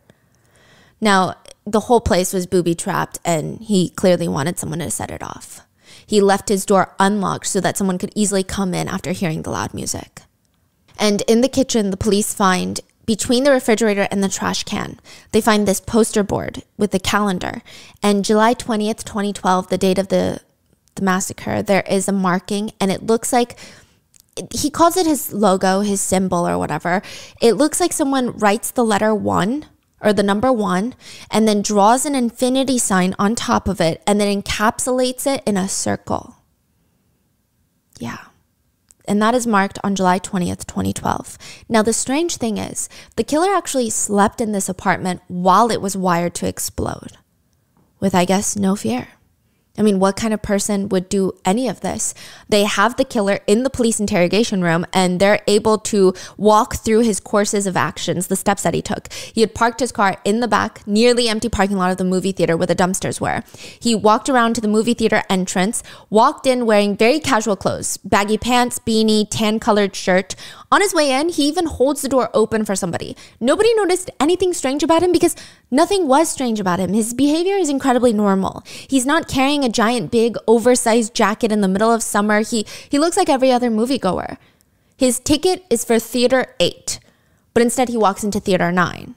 Now, the whole place was booby-trapped and he clearly wanted someone to set it off. He left his door unlocked so that someone could easily come in after hearing the loud music. And in the kitchen, the police find, between the refrigerator and the trash can, they find this poster board with the calendar. And July 20th, 2012, the date of the massacre, there is a marking and it looks like, he calls it his logo, his symbol or whatever. It looks like someone writes the letter 1 or the number 1 and then draws an infinity sign on top of it and then encapsulates it in a circle. Yeah. And that is marked on July 20th, 2012. Now, the strange thing is, the killer actually slept in this apartment while it was wired to explode, with, I guess, no fear. I mean, what kind of person would do any of this? They have the killer in the police interrogation room and they're able to walk through his courses of actions, the steps that he took. He had parked his car in the back, near the empty parking lot of the movie theater where the dumpsters were. He walked around to the movie theater entrance, walked in wearing very casual clothes, baggy pants, beanie, tan-colored shirt. On his way in, he even holds the door open for somebody. Nobody noticed anything strange about him because nothing was strange about him. His behavior is incredibly normal. He's not carrying a giant, big, oversized jacket in the middle of summer. He looks like every other moviegoer. His ticket is for Theater 8, but instead he walks into Theater 9.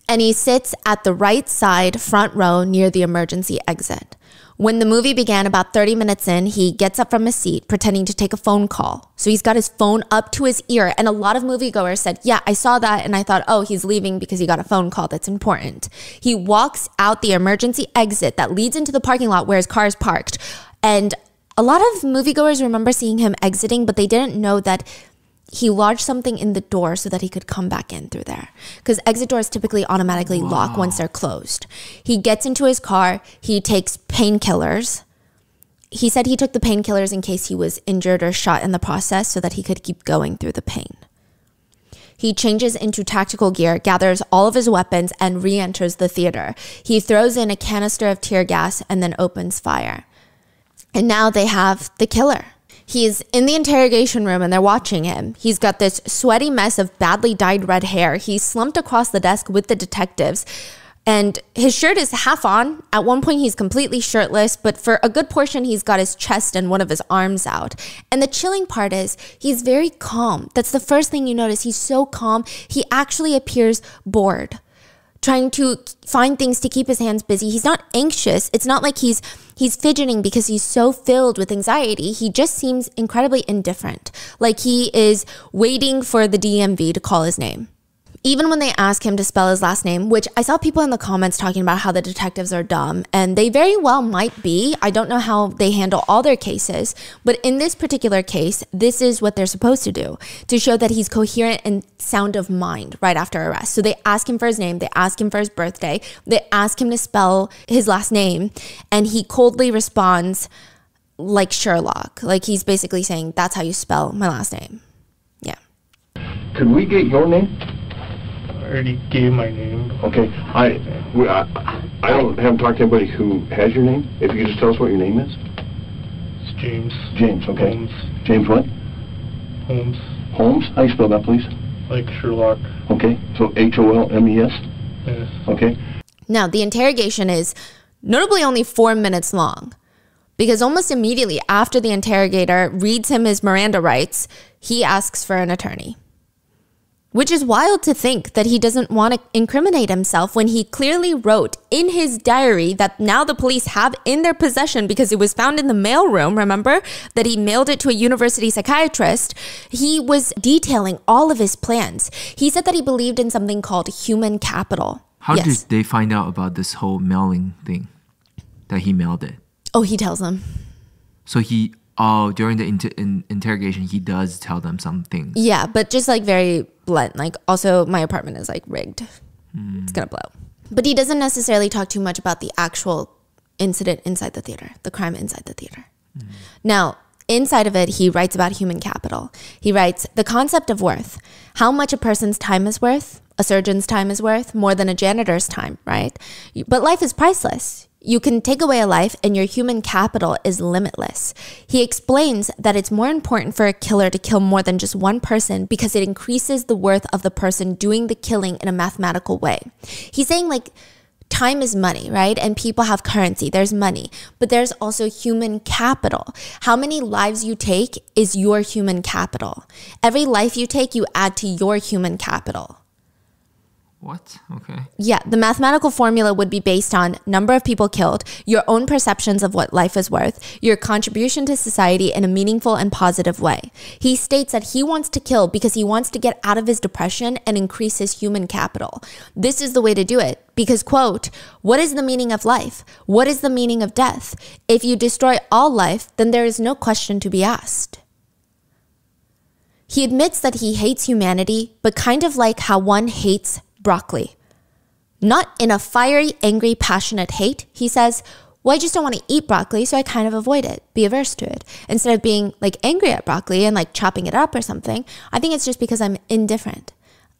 And he sits at the right side, front row, near the emergency exit. When the movie began about 30 minutes in, he gets up from his seat, pretending to take a phone call. So he's got his phone up to his ear. And a lot of moviegoers said, yeah, I saw that. And I thought, oh, he's leaving because he got a phone call that's important. He walks out the emergency exit that leads into the parking lot where his car is parked. And a lot of moviegoers remember seeing him exiting, but they didn't know that he lodged something in the door so that he could come back in through there. Because exit doors typically automatically lock once they're closed. He gets into his car. He takes painkillers. He said he took the painkillers in case he was injured or shot in the process so that he could keep going through the pain. He changes into tactical gear, gathers all of his weapons, and re-enters the theater. He throws in a canister of tear gas and then opens fire. And now they have the killer. He's in the interrogation room and they're watching him. He's got this sweaty mess of badly dyed red hair. He's slumped across the desk with the detectives and his shirt is half on. At one point, he's completely shirtless, but for a good portion, he's got his chest and one of his arms out. And the chilling part is he's very calm. That's the first thing you notice. He's so calm. He actually appears bored, trying to find things to keep his hands busy. He's not anxious. It's not like he's fidgeting because he's so filled with anxiety. He just seems incredibly indifferent, like he is waiting for the DMV to call his name. Even when they ask him to spell his last name, which I saw people in the comments talking about how the detectives are dumb, and they very well might be. I don't know how they handle all their cases, but in this particular case, this is what they're supposed to do to show that he's coherent and sound of mind right after arrest. So they ask him for his name, they ask him for his birthday, they ask him to spell his last name, and he coldly responds like Sherlock. Like he's basically saying, that's how you spell my last name. Yeah. Could we get your name? I already gave my name. Okay, I haven't talked to anybody who has your name. If you could just tell us what your name is. It's James. James, okay. Holmes. James what? Holmes. Holmes? How do you spell that, please? Like Sherlock. Okay, so H-O-L-M-E-S? Yes. Okay. Now, the interrogation is notably only 4 minutes long, because almost immediately after the interrogator reads him his Miranda rights, he asks for an attorney. Which is wild to think that he doesn't want to incriminate himself when he clearly wrote in his diary that now the police have in their possession because it was found in the mailroom, remember? That he mailed it to a university psychiatrist. He was detailing all of his plans. He said that he believed in something called human capital. How did they find out about this whole mailing thing? That he mailed it? Oh, he tells them. So during the interrogation, he does tell them some things. Yeah, but just like very blunt. Like, also, my apartment is like rigged. It's gonna blow. But he doesn't necessarily talk too much about the actual incident inside the theater, the crime inside the theater. Now, inside of it, he writes about human capital. He writes, the concept of worth, how much a person's time is worth, a surgeon's time is worth, more than a janitor's time, right? But life is priceless. You can take away a life and your human capital is limitless. He explains that it's more important for a killer to kill more than just one person because it increases the worth of the person doing the killing in a mathematical way. He's saying like time is money, right? And people have currency, there's money, but there's also human capital. How many lives you take is your human capital. Every life you take, you add to your human capital. What? Okay. Yeah, the mathematical formula would be based on number of people killed, your own perceptions of what life is worth, your contribution to society in a meaningful and positive way. He states that he wants to kill because he wants to get out of his depression and increase his human capital. This is the way to do it because, quote, what is the meaning of life? What is the meaning of death? If you destroy all life, then there is no question to be asked. He admits that he hates humanity, but kind of like how one hates broccoli. Not in a fiery, angry, passionate hate. He says, well, I just don't want to eat broccoli, so I kind of avoid it, be averse to it. Instead of being like angry at broccoli and like chopping it up or something, I think it's just because I'm indifferent.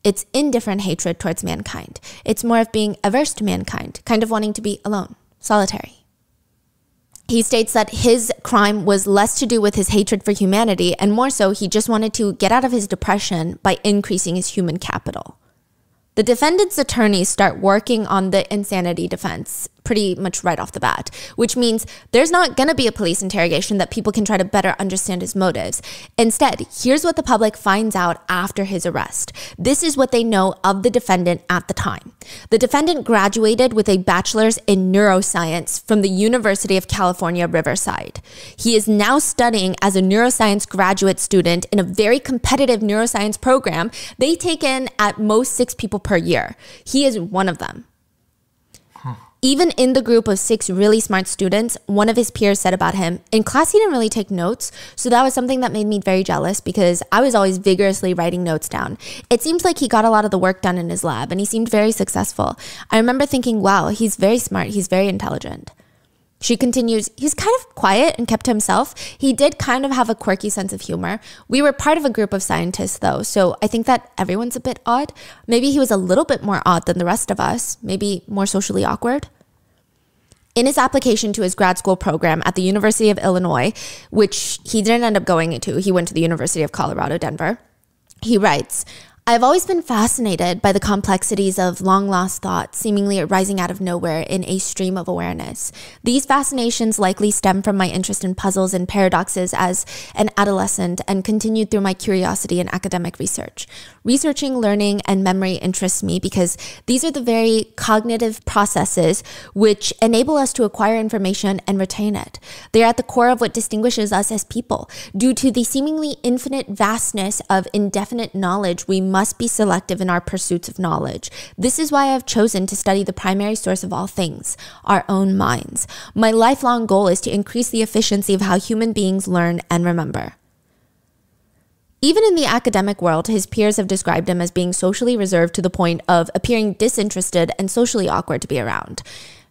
It's indifferent hatred towards mankind. It's more of being averse to mankind, kind of wanting to be alone, solitary. He states that his crime was less to do with his hatred for humanity and more so he just wanted to get out of his depression by increasing his human capital. The defendant's attorneys start working on the insanity defense pretty much right off the bat, which means there's not going to be a police interrogation that people can try to better understand his motives. Instead, here's what the public finds out after his arrest. This is what they know of the defendant at the time. The defendant graduated with a bachelor's in neuroscience from the University of California, Riverside. He is now studying as a neuroscience graduate student in a very competitive neuroscience program. They take in at most 6 people per year. He is one of them. Even in the group of 6 really smart students, one of his peers said about him, in class he didn't really take notes, so that was something that made me very jealous because I was always vigorously writing notes down. It seems like he got a lot of the work done in his lab and he seemed very successful. I remember thinking, wow, he's very smart, he's very intelligent. She continues, he's kind of quiet and kept to himself. He did kind of have a quirky sense of humor. We were part of a group of scientists though, so I think that everyone's a bit odd. Maybe he was a little bit more odd than the rest of us, maybe more socially awkward. In his application to his grad school program at the University of Illinois, which he didn't end up going into, he went to the University of Colorado, Denver, he writes, I've always been fascinated by the complexities of long-lost thoughts seemingly arising out of nowhere in a stream of awareness. These fascinations likely stem from my interest in puzzles and paradoxes as an adolescent and continued through my curiosity in academic research. Researching, learning, and memory interests me because these are the very cognitive processes which enable us to acquire information and retain it. They are at the core of what distinguishes us as people. Due to the seemingly infinite vastness of indefinite knowledge, we must be selective in our pursuits of knowledge. This is why I've chosen to study the primary source of all things, our own minds. My lifelong goal is to increase the efficiency of how human beings learn and remember. Even in the academic world, his peers have described him as being socially reserved to the point of appearing disinterested and socially awkward to be around.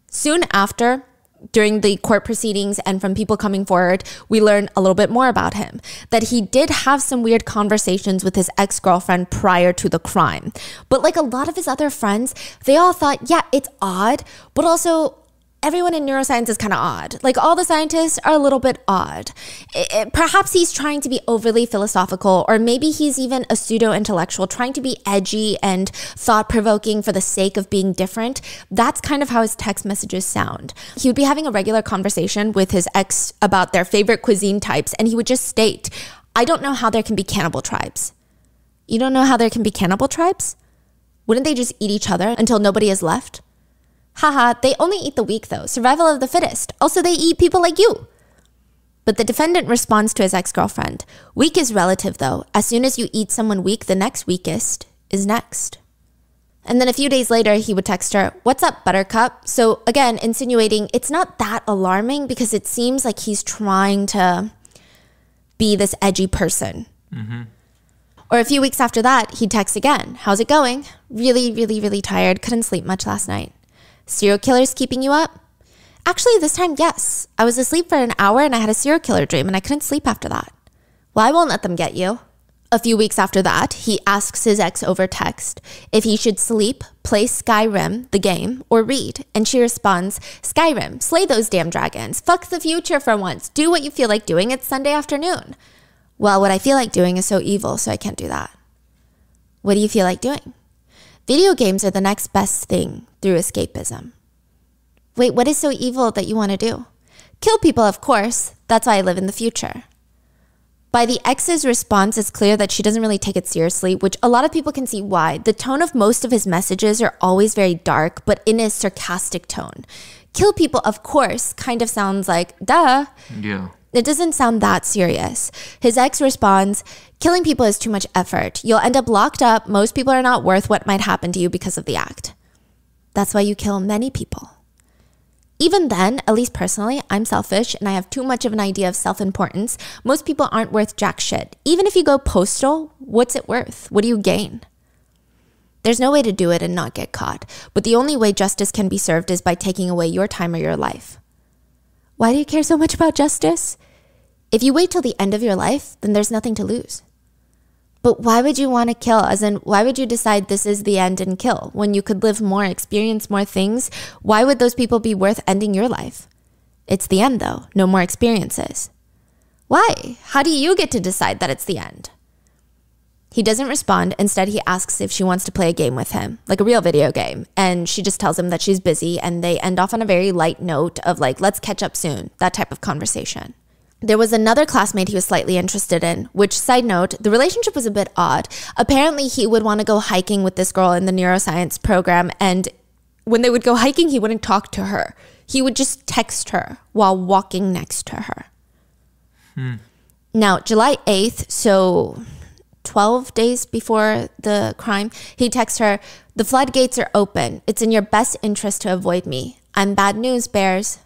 Soon after, during the court proceedings and from people coming forward, we learn a little bit more about him, that he did have some weird conversations with his ex-girlfriend prior to the crime. But like a lot of his other friends, they all thought, yeah, it's odd, but also everyone in neuroscience is kind of odd. Like all the scientists are a little bit odd. Perhaps he's trying to be overly philosophical, or maybe he's even a pseudo-intellectual trying to be edgy and thought-provoking for the sake of being different. That's kind of how his text messages sound. He would be having a regular conversation with his ex about their favorite cuisine types, and he would just state, I don't know how there can be cannibal tribes. You don't know how there can be cannibal tribes? Wouldn't they just eat each other until nobody is left? Haha, they only eat the weak though. Survival of the fittest. Also, they eat people like you. But the defendant responds to his ex-girlfriend. Weak is relative though. As soon as you eat someone weak, the next weakest is next. And then a few days later, he would text her, "What's up, buttercup?" So again, insinuating it's not that alarming because it seems like he's trying to be this edgy person. Or a few weeks after that, he'd text again. "How's it going? Really, really, really tired. Couldn't sleep much last night. Serial killers keeping you up?" Actually, this time, yes. I was asleep for an hour and I had a serial killer dream and I couldn't sleep after that. "Well, I won't let them get you." A few weeks after that, he asks his ex over text if he should sleep, play Skyrim, the game, or read. And she responds, "Skyrim, slay those damn dragons. Fuck the future for once. Do what you feel like doing. It's Sunday afternoon." "Well, what I feel like doing is so evil, so I can't do that." "What do you feel like doing?" "Video games are the next best thing through escapism." "Wait, what is so evil that you want to do?" "Kill people, of course. That's why I live in the future." By the ex's response, it's clear that she doesn't really take it seriously, which a lot of people can see why. The tone of most of his messages are always very dark, but in a sarcastic tone. "Kill people, of course," kind of sounds like, duh. Yeah. It doesn't sound that serious. His ex responds, "Killing people is too much effort. You'll end up locked up. Most people are not worth what might happen to you because of the act. That's why you kill many people." Even then, at least personally, I'm selfish and I have too much of an idea of self-importance. Most people aren't worth jack shit. Even if you go postal, what's it worth? What do you gain? There's no way to do it and not get caught. But the only way justice can be served is by taking away your time or your life. Why do you care so much about justice? If you wait till the end of your life, then there's nothing to lose. But why would you want to kill? As in, why would you decide this is the end and kill? When you could live more, experience more things, why would those people be worth ending your life? It's the end though, no more experiences. Why? How do you get to decide that it's the end? He doesn't respond. Instead, he asks if she wants to play a game with him, like a real video game. And she just tells him that she's busy and they end off on a very light note of like, let's catch up soon, that type of conversation. There was another classmate he was slightly interested in, which, side note, the relationship was a bit odd. Apparently, he would want to go hiking with this girl in the neuroscience program, and when they would go hiking, he wouldn't talk to her. He would just text her while walking next to her. Now, July 8th, so 12 days before the crime, he texts her, "The floodgates are open. It's in your best interest to avoid me. I'm bad news, bears."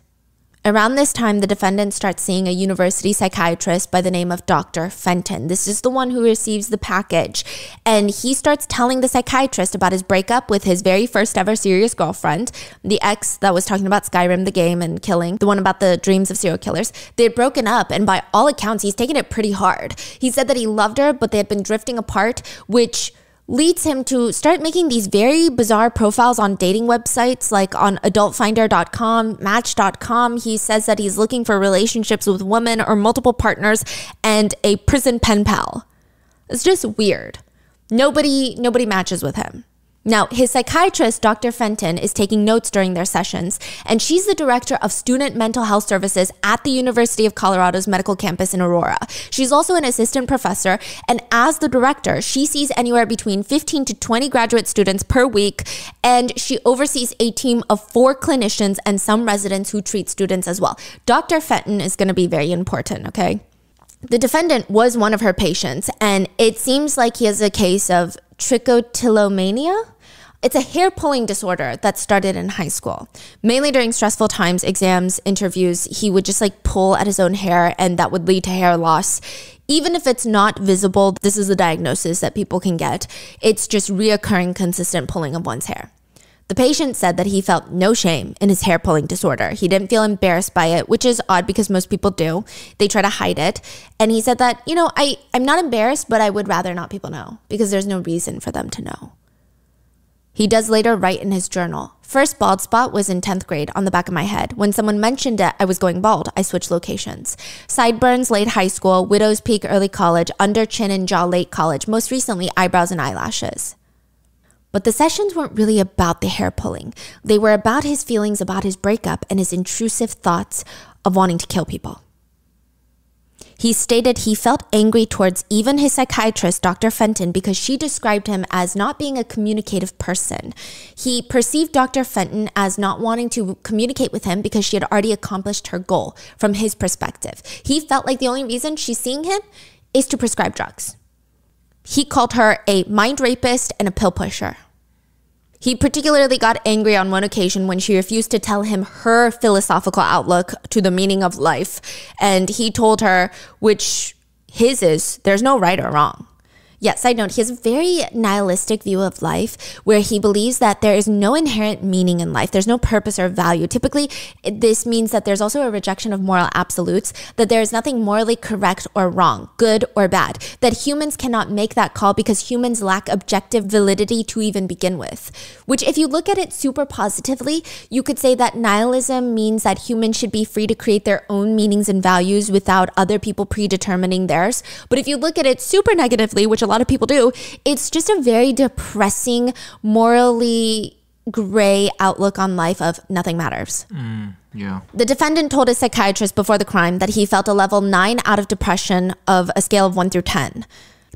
Around this time, the defendant starts seeing a university psychiatrist by the name of Dr. Fenton. This is the one who receives the package. And he starts telling the psychiatrist about his breakup with his very first ever serious girlfriend, the ex that was talking about Skyrim, the game, and killing, the one about the dreams of serial killers. They had broken up, and by all accounts, he's taken it pretty hard. He said that he loved her, but they had been drifting apart, which leads him to start making these very bizarre profiles on dating websites like on adultfinder.com, match.com. He says that he's looking for relationships with women or multiple partners and a prison pen pal. It's just weird. Nobody matches with him. Now, his psychiatrist, Dr. Fenton, is taking notes during their sessions, and she's the director of student mental health services at the University of Colorado's medical campus in Aurora. She's also an assistant professor, and as the director, she sees anywhere between 15 to 20 graduate students per week, and she oversees a team of 4 clinicians and some residents who treat students as well. Dr. Fenton is going to be very important, okay? The defendant was one of her patients, and it seems like he has a case of trichotillomania. It's a hair-pulling disorder that started in high school. Mainly during stressful times, exams, interviews, he would just like pull at his own hair, and that would lead to hair loss. Even if it's not visible, this is a diagnosis that people can get. It's just reoccurring, consistent pulling of one's hair. The patient said that he felt no shame in his hair-pulling disorder. He didn't feel embarrassed by it, which is odd because most people do. They try to hide it. And he said that, I'm not embarrassed, but I would rather not people know because there's no reason for them to know. He does later write in his journal, "First bald spot was in 10th grade on the back of my head. When someone mentioned it, I was going bald. I switched locations. Sideburns late high school, widow's peak early college, under chin and jaw late college, most recently eyebrows and eyelashes." But the sessions weren't really about the hair pulling. They were about his feelings about his breakup and his intrusive thoughts of wanting to kill people. He stated he felt angry towards even his psychiatrist, Dr. Fenton, because she described him as not being a communicative person. He perceived Dr. Fenton as not wanting to communicate with him because she had already accomplished her goal from his perspective. He felt like the only reason she's seeing him is to prescribe drugs. He called her a mind rapist and a pill pusher. He particularly got angry on one occasion when she refused to tell him her philosophical outlook to the meaning of life. And he told her, which his is, there's no right or wrong. Yes, side note, he has a very nihilistic view of life where he believes that there is no inherent meaning in life. There's no purpose or value. Typically, this means that there's also a rejection of moral absolutes, that there is nothing morally correct or wrong, good or bad, that humans cannot make that call because humans lack objective validity to even begin with. Which, if you look at it super positively, you could say that nihilism means that humans should be free to create their own meanings and values without other people predetermining theirs. But if you look at it super negatively, which a lot of people do, it's just a very depressing, morally gray outlook on life of nothing matters. Yeah. The defendant told his psychiatrist before the crime that he felt a level 9 out of depression of a scale of 1 through 10.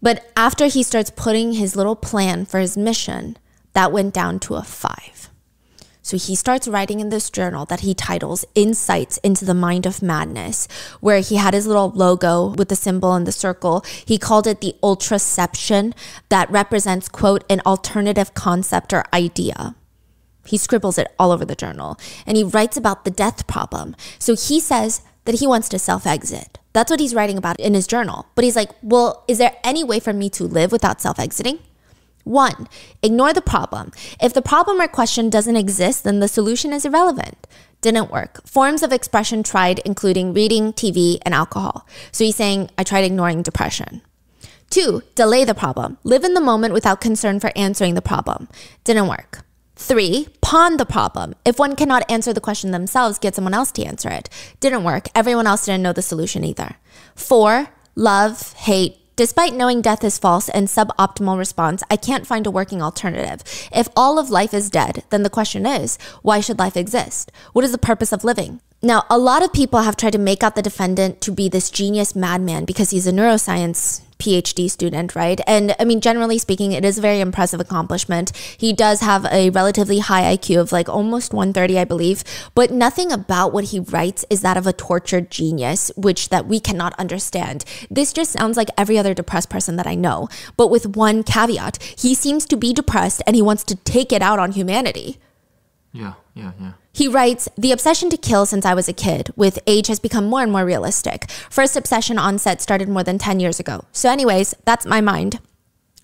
But after he starts putting his little plan for his mission, that went down to a 5. So he starts writing in this journal that he titles Insights into the Mind of Madness, where he had his little logo with the symbol and the circle. He called it the ultraception that represents, quote, an alternative concept or idea. He scribbles it all over the journal, and he writes about the death problem. So he says that he wants to self-exit. That's what he's writing about in his journal. But he's like, well, is there any way for me to live without self-exiting? 1, ignore the problem. If the problem or question doesn't exist, then the solution is irrelevant. Didn't work. Forms of expression tried, including reading, TV, and alcohol. So he's saying, I tried ignoring depression. 2, delay the problem. Live in the moment without concern for answering the problem. Didn't work. 3, pawn the problem. If one cannot answer the question themselves, get someone else to answer it. Didn't work. Everyone else didn't know the solution either. 4, love, hate. Despite knowing death is false and suboptimal response, I can't find a working alternative. If all of life is dead, then the question is, why should life exist? What is the purpose of living? Now, a lot of people have tried to make out the defendant to be this genius madman because he's a neuroscience PhD student, right? And I mean, generally speaking, it is a very impressive accomplishment. He does have a relatively high IQ of like almost 130, I believe, but nothing about what he writes is that of a tortured genius, which that we cannot understand. This just sounds like every other depressed person that I know, but with one caveat. He seems to be depressed and he wants to take it out on humanity. Yeah. He writes, the obsession to kill since I was a kid, with age has become more and more realistic. First obsession onset started more than 10 years ago. So anyways, that's my mind.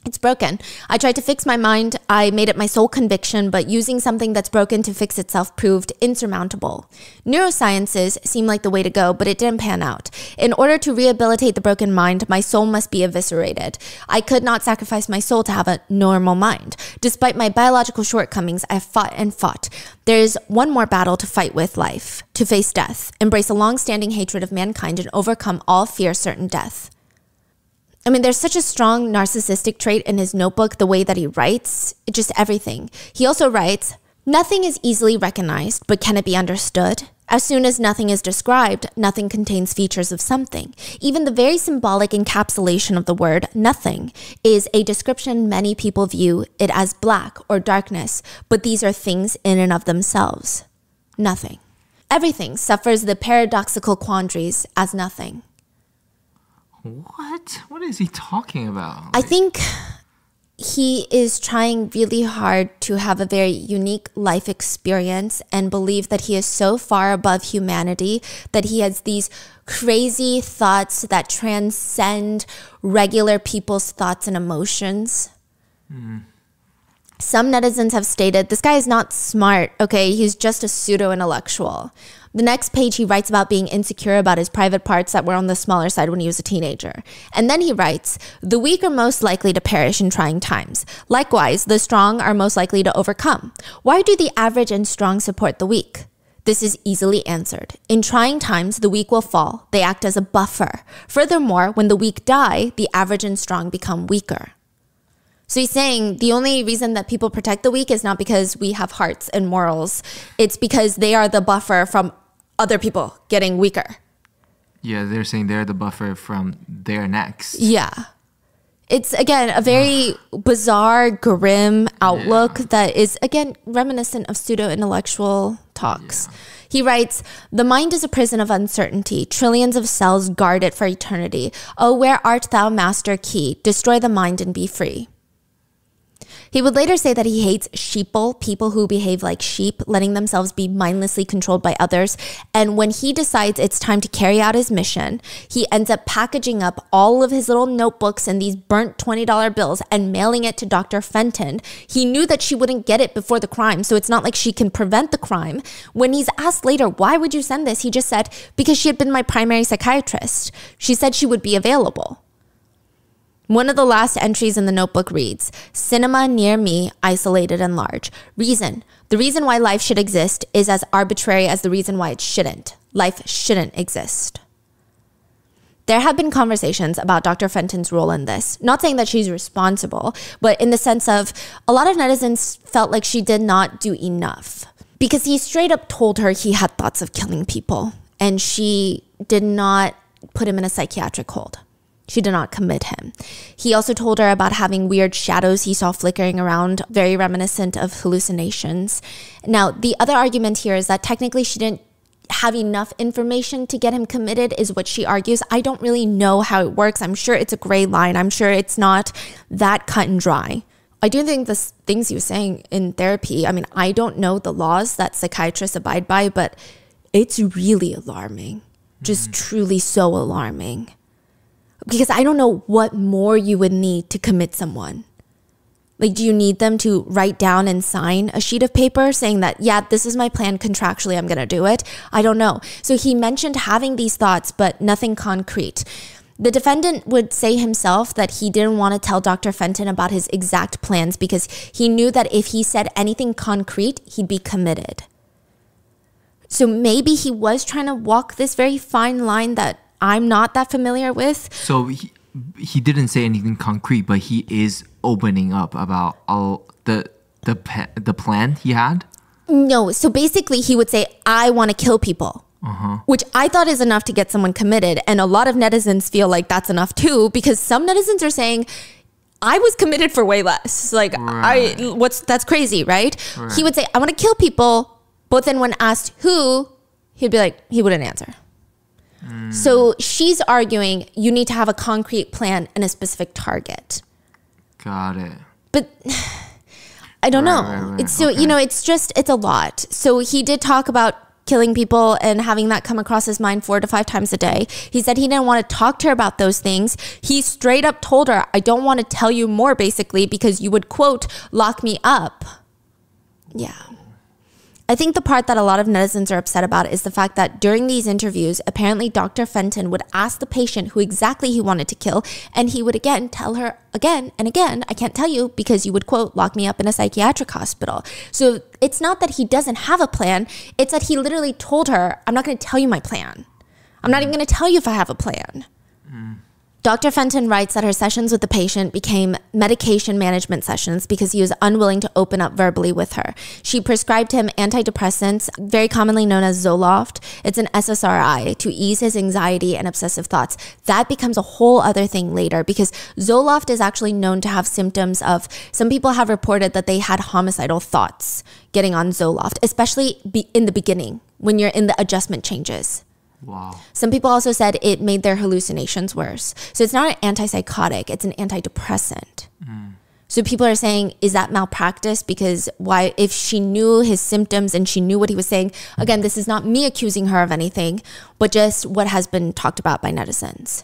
It's broken. I tried to fix my mind. I made it my sole conviction, but using something that's broken to fix itself proved insurmountable. Neurosciences seemed like the way to go, but it didn't pan out. In order to rehabilitate the broken mind, my soul must be eviscerated. I could not sacrifice my soul to have a normal mind. Despite my biological shortcomings, I fought and fought. There's one more battle to fight with life, to face death, embrace a long-standing hatred of mankind, and overcome all fear certain death. I mean, there's such a strong narcissistic trait in his notebook, the way that he writes, just everything. He also writes, nothing is easily recognized, but can it be understood? As soon as nothing is described, nothing contains features of something. Even the very symbolic encapsulation of the word nothing is a description many people view it as black or darkness, but these are things in and of themselves. Nothing. Everything suffers the paradoxical quandaries as nothing. What? What is he talking about? I think he is trying really hard to have a very unique life experience and believe that he is so far above humanity that he has these crazy thoughts that transcend regular people's thoughts and emotions. Some netizens have stated, this guy is not smart, okay? He's just a pseudo-intellectual. The next page, he writes about being insecure about his private parts that were on the smaller side when he was a teenager. And then he writes, the weak are most likely to perish in trying times. Likewise, the strong are most likely to overcome. Why do the average and strong support the weak? This is easily answered. In trying times, the weak will fall. They act as a buffer. Furthermore, when the weak die, the average and strong become weaker. So he's saying the only reason that people protect the weak is not because we have hearts and morals. It's because they are the buffer from other people getting weaker. Yeah, they're saying they're the buffer from their next. Yeah. It's, again, a very bizarre, grim outlook that is, again, reminiscent of pseudo-intellectual talks. Yeah. He writes, "The mind is a prison of uncertainty. Trillions of cells guard it for eternity. Oh, where art thou, master key? Destroy the mind and be free." He would later say that he hates sheeple, people who behave like sheep, letting themselves be mindlessly controlled by others. And when he decides it's time to carry out his mission, he ends up packaging up all of his little notebooks and these burnt $20 bills and mailing it to Dr. Fenton. He knew that she wouldn't get it before the crime, so it's not like she can prevent the crime. When he's asked later, why would you send this? He just said, because she had been my primary psychiatrist. She said she would be available. One of the last entries in the notebook reads, "Cinema near me, isolated and large. Reason. The reason why life should exist is as arbitrary as the reason why it shouldn't. Life shouldn't exist." There have been conversations about Dr. Fenton's role in this. Not saying that she's responsible, but in the sense of a lot of netizens felt like she did not do enough. Because he straight up told her he had thoughts of killing people, and she did not put him in a psychiatric hold. She did not commit him. He also told her about having weird shadows he saw flickering around, very reminiscent of hallucinations. Now, the other argument here is that technically she didn't have enough information to get him committed, is what she argues. I don't really know how it works. I'm sure it's a gray line. I'm sure it's not that cut and dry. I do think the things he was saying in therapy, I mean, I don't know the laws that psychiatrists abide by, but it's really alarming. Just truly so alarming. Because I don't know what more you would need to commit someone. Like, do you need them to write down and sign a sheet of paper saying that, yeah, this is my plan, contractually, I'm going to do it? I don't know. So he mentioned having these thoughts, but nothing concrete. The defendant would say himself that he didn't want to tell Dr. Fenton about his exact plans because he knew that if he said anything concrete, he'd be committed. So maybe he was trying to walk this very fine line that I'm not that familiar with. So he didn't say anything concrete, but he is opening up about all the plan he had? No, so basically he would say, I want to kill people. Which I thought is enough to get someone committed. And a lot of netizens feel like that's enough too, because some netizens are saying, I was committed for way less. Like, that's crazy, right? He would say, I want to kill people. But then when asked who, he'd be like, he wouldn't answer. So she's arguing you need to have a concrete plan and a specific target. Got it. But I don't know. It's so, you know, it's a lot. So he did talk about killing people and having that come across his mind 4 to 5 times a day. He said he didn't want to talk to her about those things. He straight up told her, I don't want to tell you more, basically, because you would, quote, lock me up. Yeah. I think the part that a lot of netizens are upset about is the fact that during these interviews, apparently Dr. Fenton would ask the patient who exactly he wanted to kill, and he would again tell her again and again, I can't tell you because you would, quote, lock me up in a psychiatric hospital. So it's not that he doesn't have a plan, it's that he literally told her, I'm not going to tell you my plan. I'm not even going to tell you if I have a plan. Dr. Fenton writes that her sessions with the patient became medication management sessions because he was unwilling to open up verbally with her. She prescribed him antidepressants, very commonly known as Zoloft. It's an SSRI to ease his anxiety and obsessive thoughts. That becomes a whole other thing later because Zoloft is actually known to have symptoms of, some people have reported that they had homicidal thoughts getting on Zoloft, especially in the beginning when you're in the adjustment changes. Wow. Some people also said it made their hallucinations worse. So it's not an antipsychotic, it's an antidepressant. So people are saying, is that malpractice? Because why, if she knew his symptoms and she knew what he was saying, again, this is not me accusing her of anything, but just what has been talked about by netizens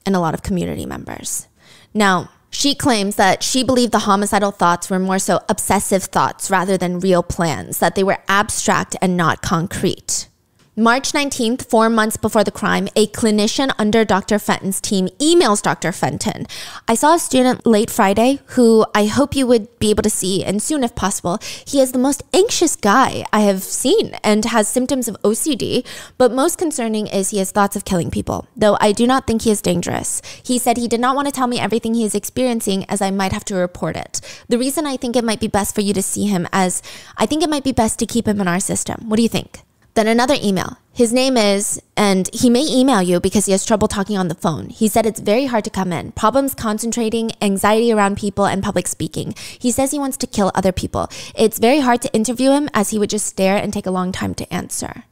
and a lot of community members. Now, she claims that she believed the homicidal thoughts were more so obsessive thoughts rather than real plans, that they were abstract and not concrete. March 19th, 4 months before the crime, a clinician under Dr. Fenton's team emails Dr. Fenton. I saw a student late Friday who I hope you would be able to see, and soon if possible. He is the most anxious guy I have seen and has symptoms of OCD, but most concerning is he has thoughts of killing people, though I do not think he is dangerous. He said he did not want to tell me everything he is experiencing as I might have to report it. The reason I think it might be best for you to see him as I think it might be best to keep him in our system. What do you think? Then another email. His name is, and he may email you because he has trouble talking on the phone. He said it's very hard to come in. Problems concentrating, anxiety around people, and public speaking. He says he wants to kill other people. It's very hard to interview him as he would just stare and take a long time to answer.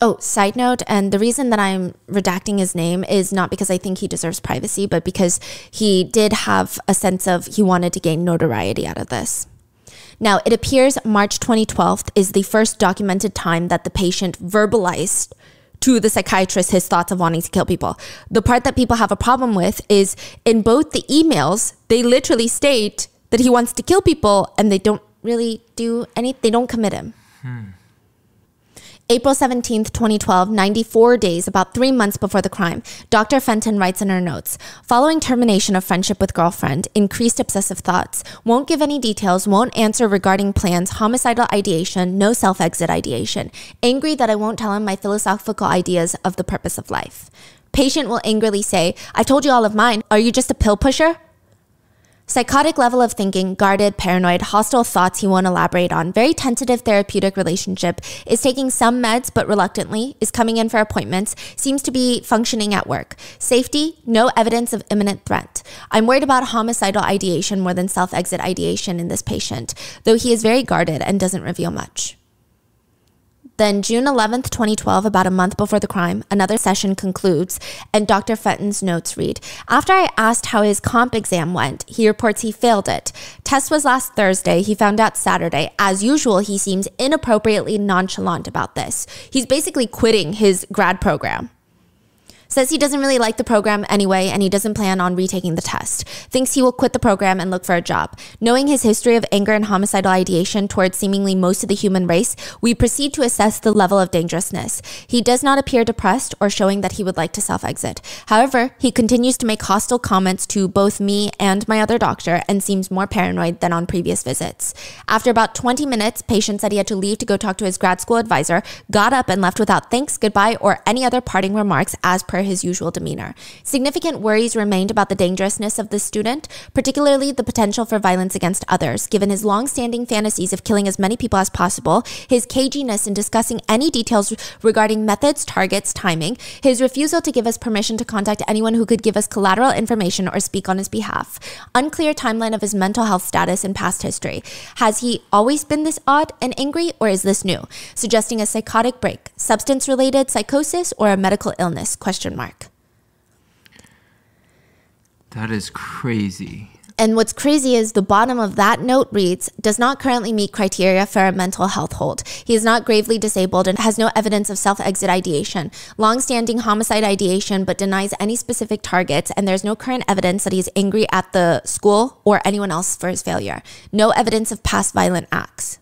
Oh, side note, and the reason that I'm redacting his name is not because I think he deserves privacy, but because he did have a sense of he wanted to gain notoriety out of this. Now, it appears March 2012 is the first documented time that the patient verbalized to the psychiatrist his thoughts of wanting to kill people. The part that people have a problem with is in both the emails, they literally state that he wants to kill people and they don't really do anything. They don't commit him. April 17th, 2012, 94 days, about 3 months before the crime, Dr. Fenton writes in her notes, following termination of friendship with girlfriend, increased obsessive thoughts, won't give any details, won't answer regarding plans, homicidal ideation, no self-exit ideation, angry that I won't tell him my philosophical ideas of the purpose of life. Patient will angrily say, I told you all of mine, are you just a pill pusher? Psychotic level of thinking, guarded, paranoid, hostile thoughts he won't elaborate on, very tentative therapeutic relationship, is taking some meds but reluctantly, is coming in for appointments, seems to be functioning at work. Safety, no evidence of imminent threat. I'm worried about homicidal ideation more than self-exit ideation in this patient, though he is very guarded and doesn't reveal much. Then June 11th, 2012, about a month before the crime, another session concludes, and Dr. Fenton's notes read, after I asked how his comp exam went, he reports he failed it. Test was last Thursday. He found out Saturday. As usual, he seems inappropriately nonchalant about this. He's basically quitting his grad program. Says he doesn't really like the program anyway, and he doesn't plan on retaking the test. Thinks he will quit the program and look for a job. Knowing his history of anger and homicidal ideation towards seemingly most of the human race, we proceed to assess the level of dangerousness. He does not appear depressed or showing that he would like to self-exit. However, he continues to make hostile comments to both me and my other doctor and seems more paranoid than on previous visits. After about 20 minutes, patient said he had to leave to go talk to his grad school advisor, got up and left without thanks, goodbye, or any other parting remarks as per his usual demeanor. Significant worries remained about the dangerousness of the student, particularly the potential for violence against others, given his long-standing fantasies of killing as many people as possible, his caginess in discussing any details regarding methods, targets, timing, his refusal to give us permission to contact anyone who could give us collateral information or speak on his behalf, unclear timeline of his mental health status and past history. Has he always been this odd and angry, or is this new? Suggesting a psychotic break, substance-related psychosis, or a medical illness, ? That is crazy. And what's crazy is the bottom of that note reads, does not currently meet criteria for a mental health hold. He is not gravely disabled and has no evidence of self-exit ideation, long-standing homicide ideation, but denies any specific targets, and there's no current evidence that he's angry at the school or anyone else for his failure. No evidence of past violent acts.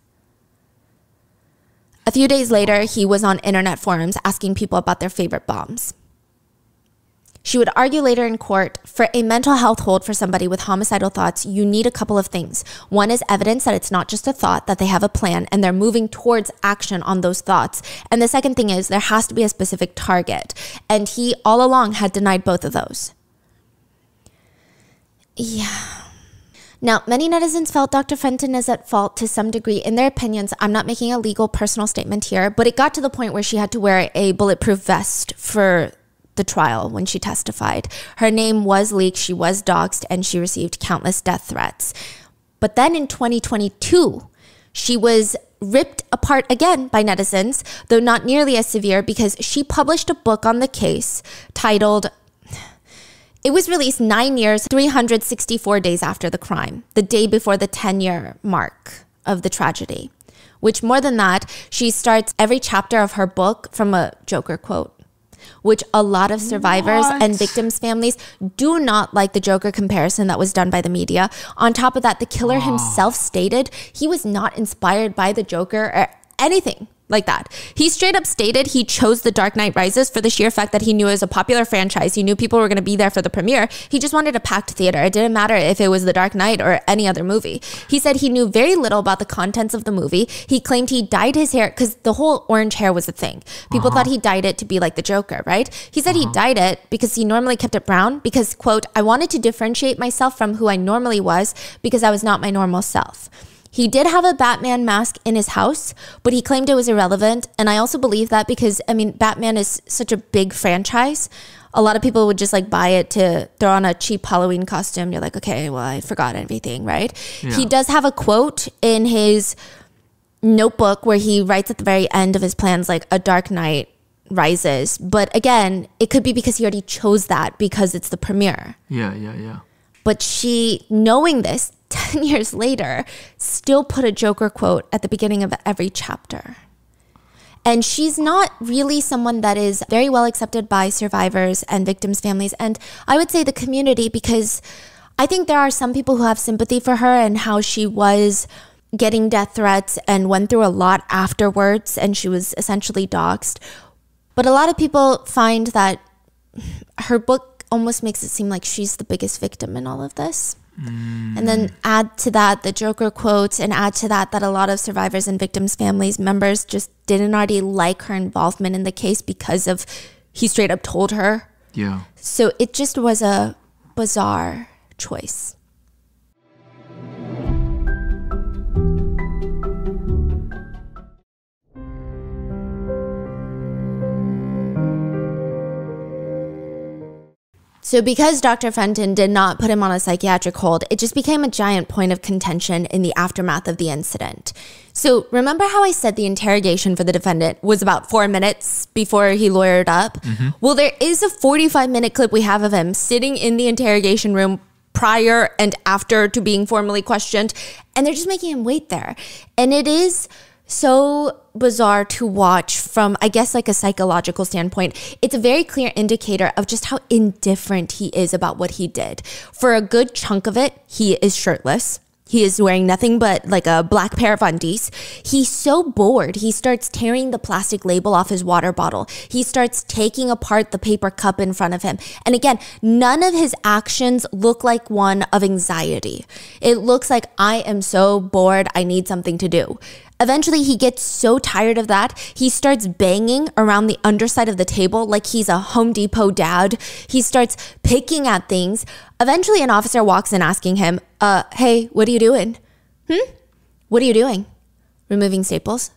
A few days later, he was on internet forums asking people about their favorite bombs. She would argue later in court, for a mental health hold for somebody with homicidal thoughts, you need a couple of things. One is evidence that it's not just a thought, that they have a plan and they're moving towards action on those thoughts. And the second thing is there has to be a specific target. And he all along had denied both of those. Yeah. Now, many netizens felt Dr. Fenton is at fault to some degree in their opinions. I'm not making a legal personal statement here, but it got to the point where she had to wear a bulletproof vest for the trial when she testified. Her name was leaked, she was doxxed, and she received countless death threats. But then in 2022, she was ripped apart again by netizens, though not nearly as severe, because she published a book on the case titled, it was released 9 years, 364 days after the crime, the day before the 10-year mark of the tragedy. Which, more than that, she starts every chapter of her book from a Joker quote, which a lot of survivors and victims' families do not like the Joker comparison that was done by the media. On top of that, the killer himself stated he was not inspired by the Joker or anything like that. He straight up stated he chose The Dark Knight Rises for the sheer fact that he knew it was a popular franchise. He knew people were going to be there for the premiere. He just wanted a packed theater. It didn't matter if it was The Dark Knight or any other movie. He said he knew very little about the contents of the movie. He claimed he dyed his hair because the whole orange hair was a thing. People thought he dyed it to be like the Joker, right? He said he dyed it because he normally kept it brown because, quote, I wanted to differentiate myself from who I normally was because I was not my normal self. He did have a Batman mask in his house, but he claimed it was irrelevant. And I also believe that because, I mean, Batman is such a big franchise. A lot of people would just like buy it to throw on a cheap Halloween costume. You're like, okay, well, I forgot everything, right? Yeah. He does have a quote in his notebook where he writes at the very end of his plans, like, a Dark Knight Rises. But again, it could be because he already chose that because it's the premiere. Yeah. But she, knowing this 10 years later, still put a Joker quote at the beginning of every chapter. And she's not really someone that is very well accepted by survivors and victims' families. And I would say the community, because I think there are some people who have sympathy for her and how she was getting death threats and went through a lot afterwards, and she was essentially doxxed. But a lot of people find that her book almost makes it seem like she's the biggest victim in all of this. And then add to that the Joker quotes, and add to that a lot of survivors and victims' families members just didn't already like her involvement in the case because of he straight up told her. Yeah. So it just was a bizarre choice. So because Dr. Fenton did not put him on a psychiatric hold, it just became a giant point of contention in the aftermath of the incident. So remember how I said the interrogation for the defendant was about 4 minutes before he lawyered up? Mm-hmm. Well, there is a 45-minute clip we have of him sitting in the interrogation room prior and after to being formally questioned, and they're just making him wait there. And it is so bizarre to watch from, I guess, like a psychological standpoint. It's a very clear indicator of just how indifferent he is about what he did. For a good chunk of it, he is shirtless. He is wearing nothing but like a black pair of undies. He's so bored. He starts tearing the plastic label off his water bottle. He starts taking apart the paper cup in front of him. And again, none of his actions look like one of anxiety. It looks like, I am so bored, I need something to do. Eventually, he gets so tired of that, he starts banging around the underside of the table like he's a Home Depot dad. He starts picking at things. Eventually, an officer walks in asking him, hey, what are you doing? What are you doing? Removing staples?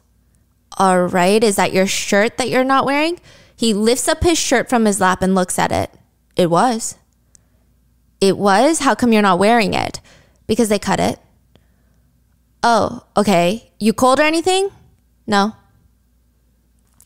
All right, is that your shirt that you're not wearing? He lifts up his shirt from his lap and looks at it. It was. It was? How come you're not wearing it? Because they cut it. Oh, okay. You cold or anything? No.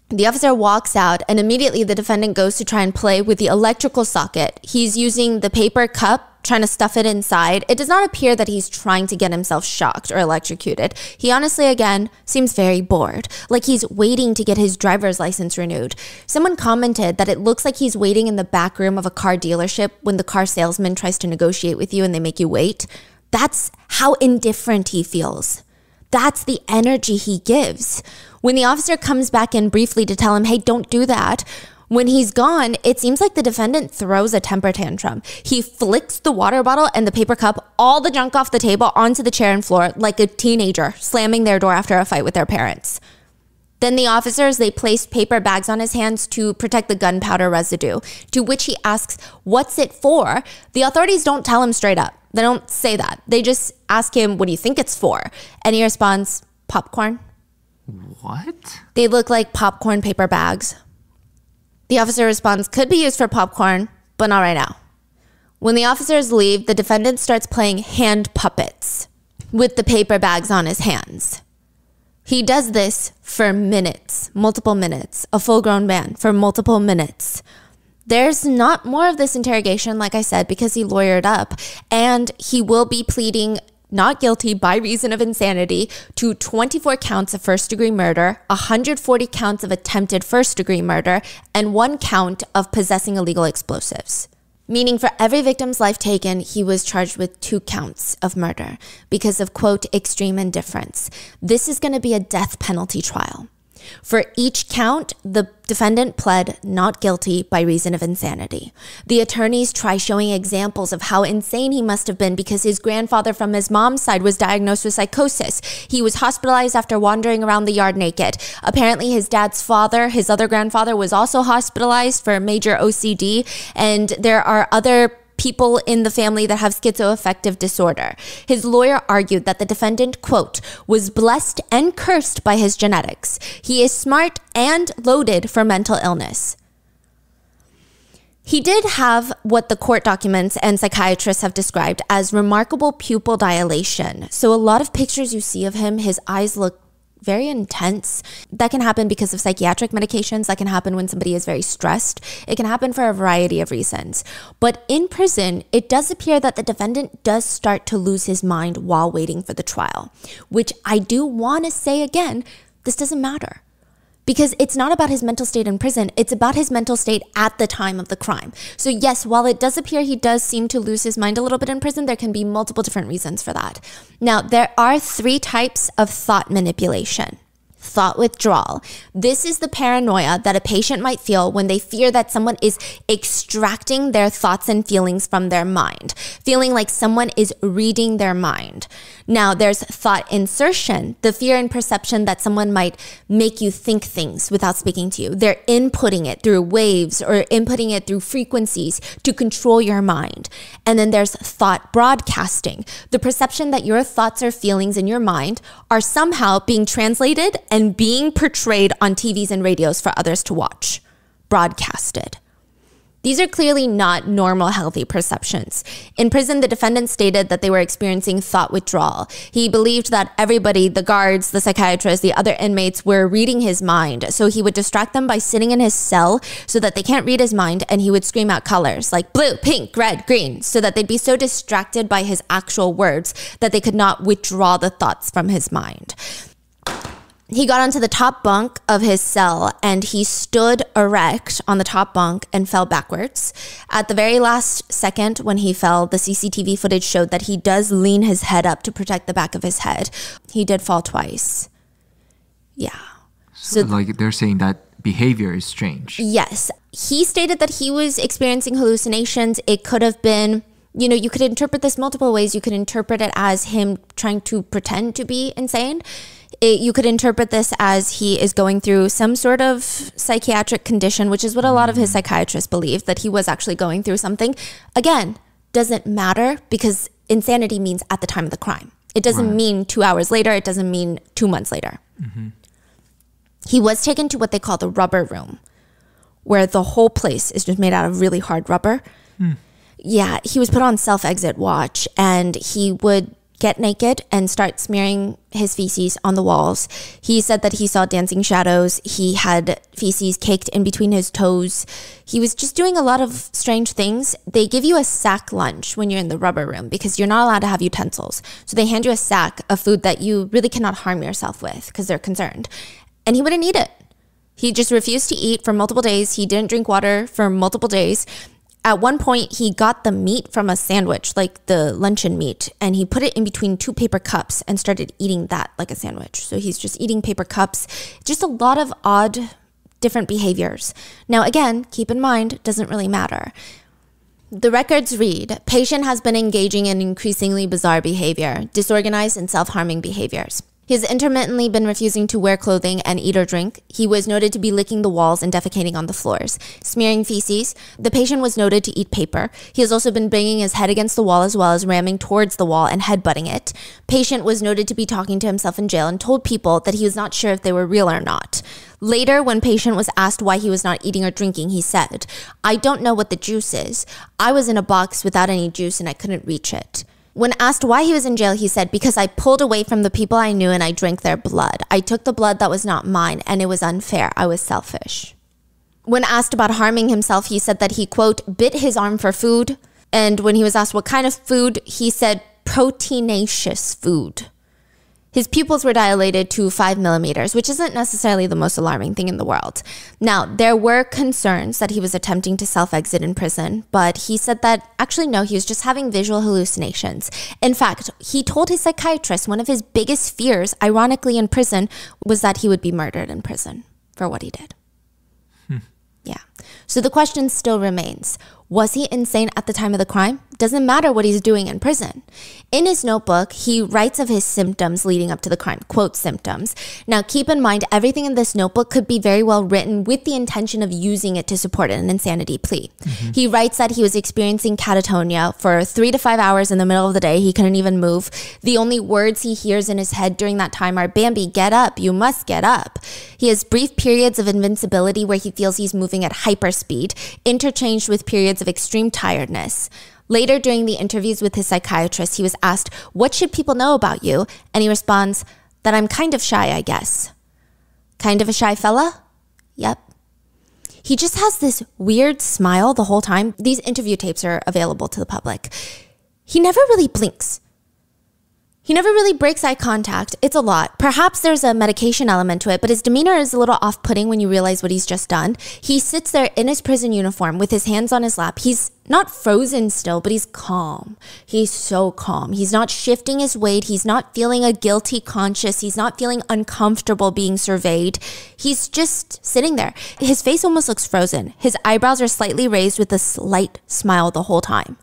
The officer walks out, and immediately the defendant goes to try and play with the electrical socket. He's using the paper cup, trying to stuff it inside. It does not appear that he's trying to get himself shocked or electrocuted. He honestly, again, seems very bored, like he's waiting to get his driver's license renewed. Someone commented that it looks like he's waiting in the back room of a car dealership when the car salesman tries to negotiate with you and they make you wait. That's how indifferent he feels. That's the energy he gives. When the officer comes back in briefly to tell him, hey, don't do that, when he's gone, it seems like the defendant throws a temper tantrum. He flicks the water bottle and the paper cup, all the junk off the table, onto the chair and floor like a teenager slamming their door after a fight with their parents. Then the officers, they placed paper bags on his hands to protect the gunpowder residue, to which he asks, what's it for? The authorities don't tell him straight up. They don't say that. They just ask him, what do you think it's for? And he responds, popcorn. What? They look like popcorn paper bags. The officer responds, could be used for popcorn, but not right now. When the officers leave, the defendant starts playing hand puppets with the paper bags on his hands. He does this for minutes, multiple minutes, a full-grown man for multiple minutes. There's not more of this interrogation, like I said, because he lawyered up, and he will be pleading not guilty by reason of insanity to 24 counts of first-degree murder, 140 counts of attempted first-degree murder, and 1 count of possessing illegal explosives. Meaning for every victim's life taken, he was charged with 2 counts of murder because of, quote, extreme indifference. This is going to be a death penalty trial. For each count, the defendant pled not guilty by reason of insanity. The attorneys try showing examples of how insane he must have been because his grandfather from his mom's side was diagnosed with psychosis. He was hospitalized after wandering around the yard naked. Apparently, his dad's father, his other grandfather, was also hospitalized for major OCD. And there are other people in the family that have schizoaffective disorder. His lawyer argued that the defendant, quote, was blessed and cursed by his genetics. He is smart and loaded for mental illness. He did have what the court documents and psychiatrists have described as remarkable pupil dilation. So a lot of pictures you see of him, his eyes look very intense. That can happen because of psychiatric medications. That can happen when somebody is very stressed. It can happen for a variety of reasons. But in prison, it does appear that the defendant does start to lose his mind while waiting for the trial, which I do want to say again, this doesn't matter. Because it's not about his mental state in prison, it's about his mental state at the time of the crime. So yes, while it does appear he does seem to lose his mind a little bit in prison, there can be multiple different reasons for that. Now, there are 3 types of thought manipulation. Thought withdrawal. This is the paranoia that a patient might feel when they fear that someone is extracting their thoughts and feelings from their mind, feeling like someone is reading their mind. Now, there's thought insertion, the fear and perception that someone might make you think things without speaking to you. They're inputting it through waves or inputting it through frequencies to control your mind. And then there's thought broadcasting, the perception that your thoughts or feelings in your mind are somehow being translated and being portrayed on TVs and radios for others to watch, broadcasted. These are clearly not normal, healthy perceptions. In prison, the defendant stated that they were experiencing thought withdrawal. He believed that everybody, the guards, the psychiatrists, the other inmates, were reading his mind. So he would distract them by sitting in his cell so that they can't read his mind, and he would scream out colors like blue, pink, red, green, so that they'd be so distracted by his actual words that they could not withdraw the thoughts from his mind. He got onto the top bunk of his cell and he stood erect on the top bunk and fell backwards. At the very last second when he fell, the CCTV footage showed that he does lean his head up to protect the back of his head. He did fall twice. Yeah. So like they're saying that behavior is strange. Yes. He stated that he was experiencing hallucinations. It could have been, you know, you could interpret this multiple ways. You could interpret it as him trying to pretend to be insane. You could interpret this as he is going through some sort of psychiatric condition, which is what a lot of his psychiatrists believe, that he was actually going through something. Again, doesn't matter because insanity means at the time of the crime. It doesn't mean 2 hours later. It doesn't mean 2 months later. Mm-hmm. He was taken to what they call the rubber room, where the whole place is just made out of really hard rubber. Yeah, he was put on self-exit watch and he would get naked and start smearing his feces on the walls. He said that he saw dancing shadows. He had feces caked in between his toes. He was just doing a lot of strange things. They give you a sack lunch when you're in the rubber room because you're not allowed to have utensils. So they hand you a sack of food that you really cannot harm yourself with because they're concerned. And he wouldn't eat it. He just refused to eat for multiple days. He didn't drink water for multiple days. At one point, he got the meat from a sandwich, like the luncheon meat, and he put it in between 2 paper cups and started eating that like a sandwich. So he's just eating paper cups. Just a lot of odd, different behaviors. Now, again, keep in mind, it doesn't really matter. The records read, patient has been engaging in increasingly bizarre behavior, disorganized and self-harming behaviors. He has intermittently been refusing to wear clothing and eat or drink. He was noted to be licking the walls and defecating on the floors, smearing feces. The patient was noted to eat paper. He has also been banging his head against the wall as well as ramming towards the wall and headbutting it. Patient was noted to be talking to himself in jail and told people that he was not sure if they were real or not. Later, when patient was asked why he was not eating or drinking, he said, "I don't know what the juice is. I was in a box without any juice and I couldn't reach it." When asked why he was in jail, he said, "Because I pulled away from the people I knew and I drank their blood. I took the blood that was not mine and it was unfair. I was selfish." When asked about harming himself, he said that he, quote, bit his arm for food. And when he was asked what kind of food, he said proteinaceous food. His pupils were dilated to 5 millimeters, which isn't necessarily the most alarming thing in the world. Now, there were concerns that he was attempting to self-exit in prison, but he said that actually no, he was just having visual hallucinations. In fact, he told his psychiatrist one of his biggest fears, ironically in prison, was that he would be murdered in prison for what he did. Yeah. So the question still remains, Was he insane at the time of the crime? Doesn't matter what he's doing in prison. In his notebook, he writes of his symptoms leading up to the crime, quote, symptoms. Now, keep in mind, everything in this notebook could be very well written with the intention of using it to support an insanity plea. He writes that he was experiencing catatonia for 3 to 5 hours in the middle of the day. He couldn't even move. The only words he hears in his head during that time are, "Bambi, get up, you must get up." He has brief periods of invincibility where he feels he's moving at hyperspeed, interchanged with periods of extreme tiredness. Later, during the interviews with his psychiatrist, he was asked, "What should people know about you?" And he responds, "That I'm kind of shy, I guess." Kind of a shy fella? Yep. He just has this weird smile the whole time. These interview tapes are available to the public. He never really blinks. He never really breaks eye contact. It's a lot. Perhaps there's a medication element to it, but his demeanor is a little off-putting when you realize what he's just done. He sits there in his prison uniform with his hands on his lap. He's not frozen still, but he's calm. He's so calm. He's not shifting his weight. He's not feeling a guilty conscience. He's not feeling uncomfortable being surveyed. He's just sitting there. His face almost looks frozen. His eyebrows are slightly raised with a slight smile the whole time.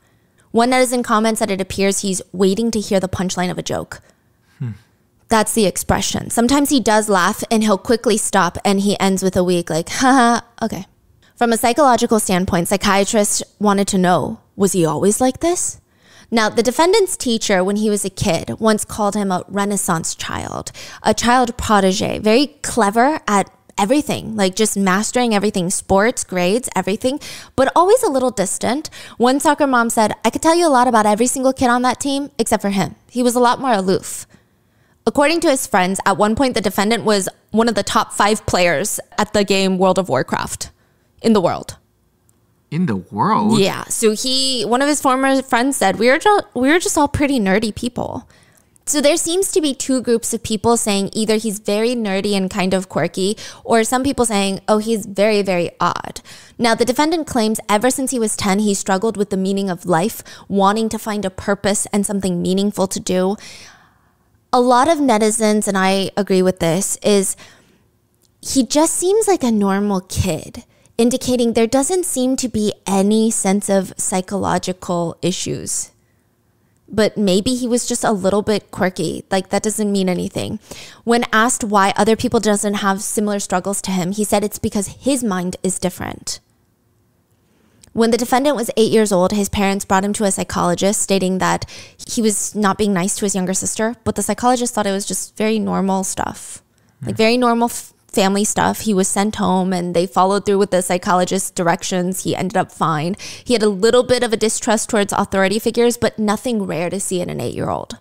One netizen comments that it appears he's waiting to hear the punchline of a joke. That's the expression. Sometimes he does laugh and he'll quickly stop and he ends with a weak like, haha, okay. From a psychological standpoint, psychiatrists wanted to know, was he always like this? Now, the defendant's teacher, when he was a kid, once called him a Renaissance child, a child protege, very clever at everything, like just mastering everything, sports, grades, everything, but always a little distant. One soccer mom said, "I could tell you a lot about every single kid on that team, except for him. He was a lot more aloof." According to his friends, at one point, the defendant was one of the top 5 players at the game World of Warcraft in the world. In the world? Yeah. So one of his former friends said, we were just all pretty nerdy people. So there seems to be 2 groups of people saying either he's very nerdy and kind of quirky, or some people saying, oh, he's very, very odd. Now, the defendant claims ever since he was 10, he struggled with the meaning of life, wanting to find a purpose and something meaningful to do. A lot of netizens, and I agree with this, is he just seems like a normal kid, indicating there doesn't seem to be any sense of psychological issues. But maybe he was just a little bit quirky. Like, that doesn't mean anything. When asked why other people doesn't have similar struggles to him, he said it's because his mind is different. When the defendant was 8 years old, his parents brought him to a psychologist stating that he was not being nice to his younger sister, but the psychologist thought it was just very normal stuff, like very normal family stuff. He was sent home and they followed through with the psychologist's directions. He ended up fine. He had a little bit of a distrust towards authority figures, but nothing rare to see in an 8-year-old.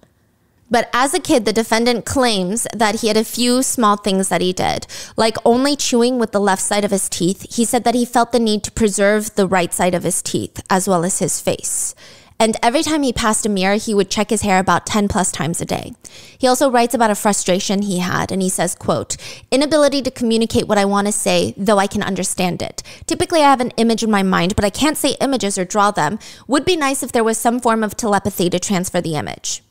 But as a kid, the defendant claims that he had a few small things that he did, like only chewing with the left side of his teeth. He said that he felt the need to preserve the right side of his teeth as well as his face. And every time he passed a mirror, he would check his hair about 10 plus times a day. He also writes about a frustration he had, and he says, quote, "Inability to communicate what I want to say, though I can understand it. Typically, I have an image in my mind, but I can't say images or draw them. Would be nice if there was some form of telepathy to transfer the image."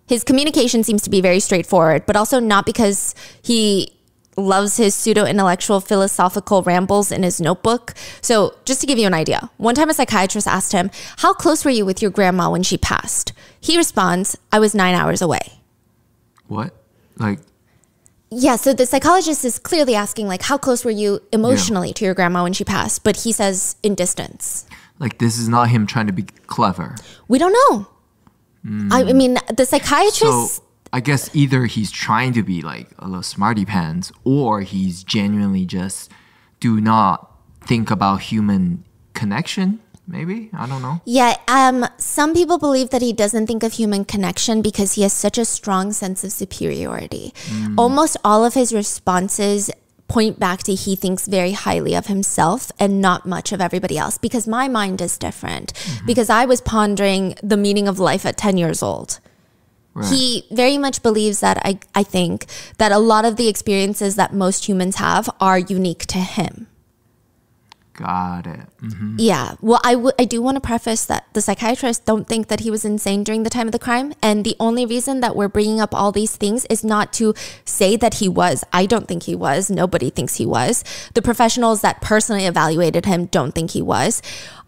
His communication seems to be very straightforward, but also not because he loves his pseudo-intellectual philosophical rambles in his notebook. So just to give you an idea, one time a psychiatrist asked him, "How close were you with your grandma when she passed?" He responds, "I was 9 hours away." What? Like... Yeah, so the psychologist is clearly asking, like, how close were you emotionally to your grandma when she passed? But he says in distance. Like, this is not him trying to be clever. We don't know. I mean, the psychiatrist... So, I guess either he's trying to be like a little smarty pants, or he's genuinely just do not think about human connection. Maybe, I don't know. Yeah, some people believe that he doesn't think of human connection because he has such a strong sense of superiority. Almost all of his responses point back to he thinks very highly of himself and not much of everybody else, because my mind is different. Because I was pondering the meaning of life at 10 years old. Right. He very much believes that I think that a lot of the experiences that most humans have are unique to him. Got it. Yeah. Well, I do want to preface that the psychiatrists don't think that he was insane during the time of the crime. And the only reason that we're bringing up all these things is not to say that he was. I don't think he was. Nobody thinks he was. The professionals that personally evaluated him don't think he was.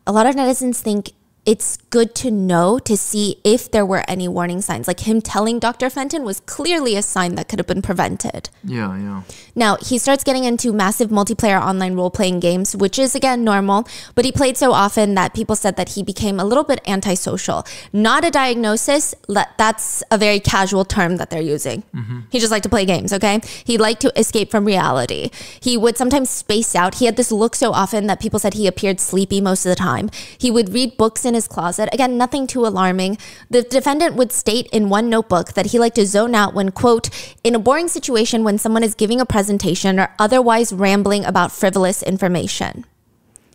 A lot of netizens think it's good to know to see if there were any warning signs. Like him telling Dr. Fenton was clearly a sign that could have been prevented. Yeah. Now, he starts getting into massive multiplayer online role-playing games, which is, again, normal. But he played so often that people said that he became a little bit antisocial. Not a diagnosis. That's a very casual term that they're using. He just liked to play games, okay? He liked to escape from reality. He would sometimes space out. He had this look so often that people said he appeared sleepy most of the time. He would read books in his closet. Again, nothing too alarming. The defendant would state in one notebook that he liked to zone out when, quote, in a boring situation when someone is giving a presentation or otherwise rambling about frivolous information.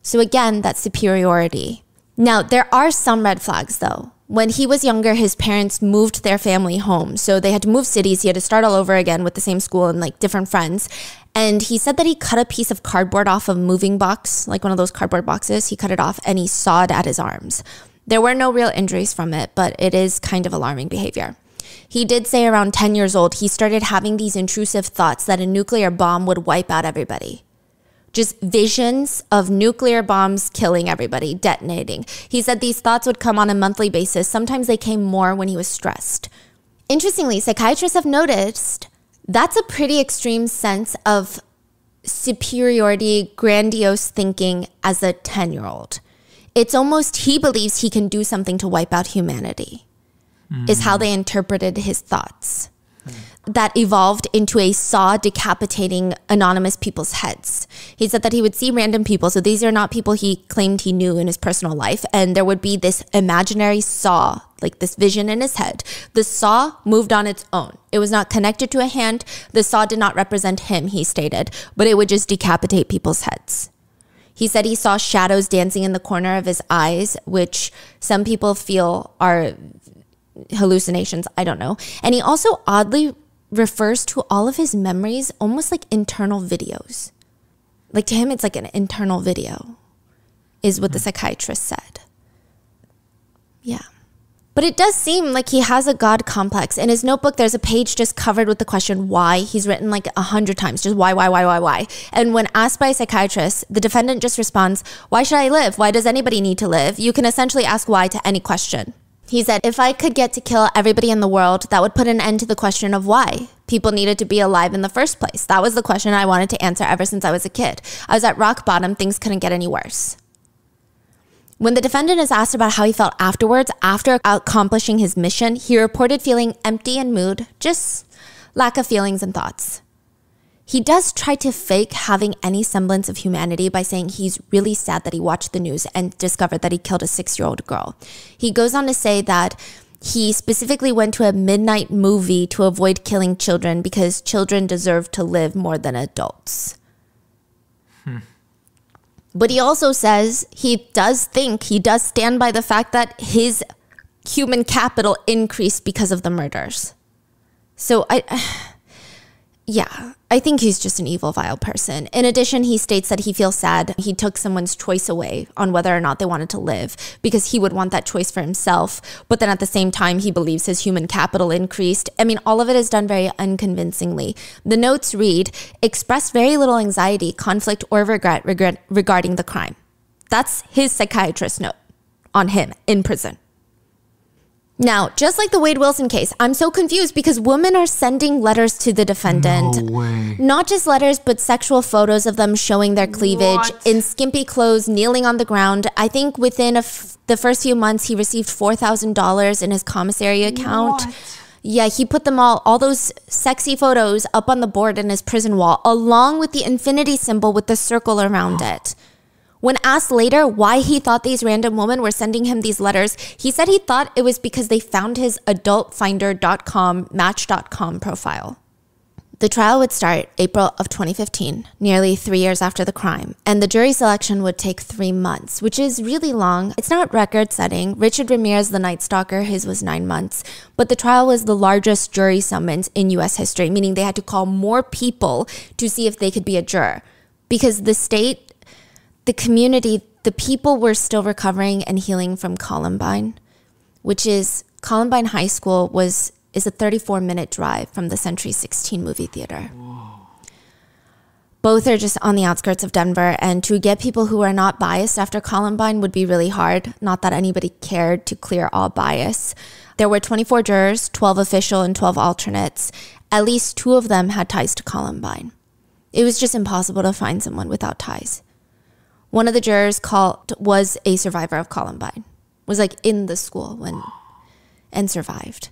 So again, that's superiority. Now, there are some red flags though. When he was younger, his parents moved their family home. So they had to move cities. He had to start all over again with the same school and like different friends. And he said that he cut a piece of cardboard off a moving box, like one of those cardboard boxes. He cut it off and he sawed at his arms. There were no real injuries from it, but it is kind of alarming behavior. He did say around 10 years old, he started having these intrusive thoughts that a nuclear bomb would wipe out everybody. Just visions of nuclear bombs killing everybody, detonating. He said these thoughts would come on a monthly basis. Sometimes they came more when he was stressed. Interestingly, psychiatrists have noticed that's a pretty extreme sense of superiority, grandiose thinking as a 10-year-old. It's almost he believes he can do something to wipe out humanity, is how they interpreted his thoughts. That evolved into a saw decapitating anonymous people's heads. He said that he would see random people. So these are not people he claimed he knew in his personal life. And there would be this imaginary saw, like this vision in his head. The saw moved on its own. It was not connected to a hand. The saw did not represent him, he stated, but it would just decapitate people's heads. He said he saw shadows dancing in the corner of his eyes, which some people feel are hallucinations. I don't know. And he also oddly refers to all of his memories almost like internal videos. Like to him, it's like an internal video, is what the psychiatrist said. Yeah. But it does seem like he has a God complex. In his notebook, there's a page just covered with the question why. He's written like 100 times, just why. And when asked by a psychiatrist, the defendant just responds, why should I live? Why does anybody need to live? You can essentially ask why to any question. He said, if I could get to kill everybody in the world, that would put an end to the question of why people needed to be alive in the first place. That was the question I wanted to answer ever since I was a kid. I was at rock bottom. Things couldn't get any worse. When the defendant is asked about how he felt afterwards, after accomplishing his mission, he reported feeling empty in mood, just lack of feelings and thoughts. He does try to fake having any semblance of humanity by saying he's really sad that he watched the news and discovered that he killed a 6-year-old girl. He goes on to say that he specifically went to a midnight movie to avoid killing children because children deserve to live more than adults. But he also says he does stand by the fact that his human capital increased because of the murders. So I think he's just an evil, vile person. In addition, he states that he feels sad. He took someone's choice away on whether or not they wanted to live because he would want that choice for himself. But then at the same time, he believes his human capital increased. I mean, all of it is done very unconvincingly. The notes read, express very little anxiety, conflict, or regret regarding the crime. That's his psychiatrist note on him in prison. Now, just like the Wade Wilson case, I'm so confused because women are sending letters to the defendant. No way. Not just letters, but sexual photos of them showing their cleavage in skimpy clothes, kneeling on the ground. I think within the first few months, he received $4,000 in his commissary account. What? Yeah, he put them all those sexy photos up on the board in his prison wall, along with the infinity symbol with the circle around it. When asked later why he thought these random women were sending him these letters, he said he thought it was because they found his adultfinder.com, match.com profile. The trial would start April of 2015, nearly 3 years after the crime, and the jury selection would take 3 months, which is really long. It's not record-setting. Richard Ramirez, the Night Stalker, his was 9 months, but the trial was the largest jury summons in U.S. history, meaning they had to call more people to see if they could be a juror, because the state, the community, the people were still recovering and healing from Columbine, which is Columbine High School is a 34-minute drive from the Century 16 movie theater. Whoa. Both are just on the outskirts of Denver, and to get people who are not biased after Columbine would be really hard. Not that anybody cared to clear all bias. There were 24 jurors, 12 official and 12 alternates. At least 2 of them had ties to Columbine. It was just impossible to find someone without ties. One of the jurors was a survivor of Columbine, was like in the school and survived.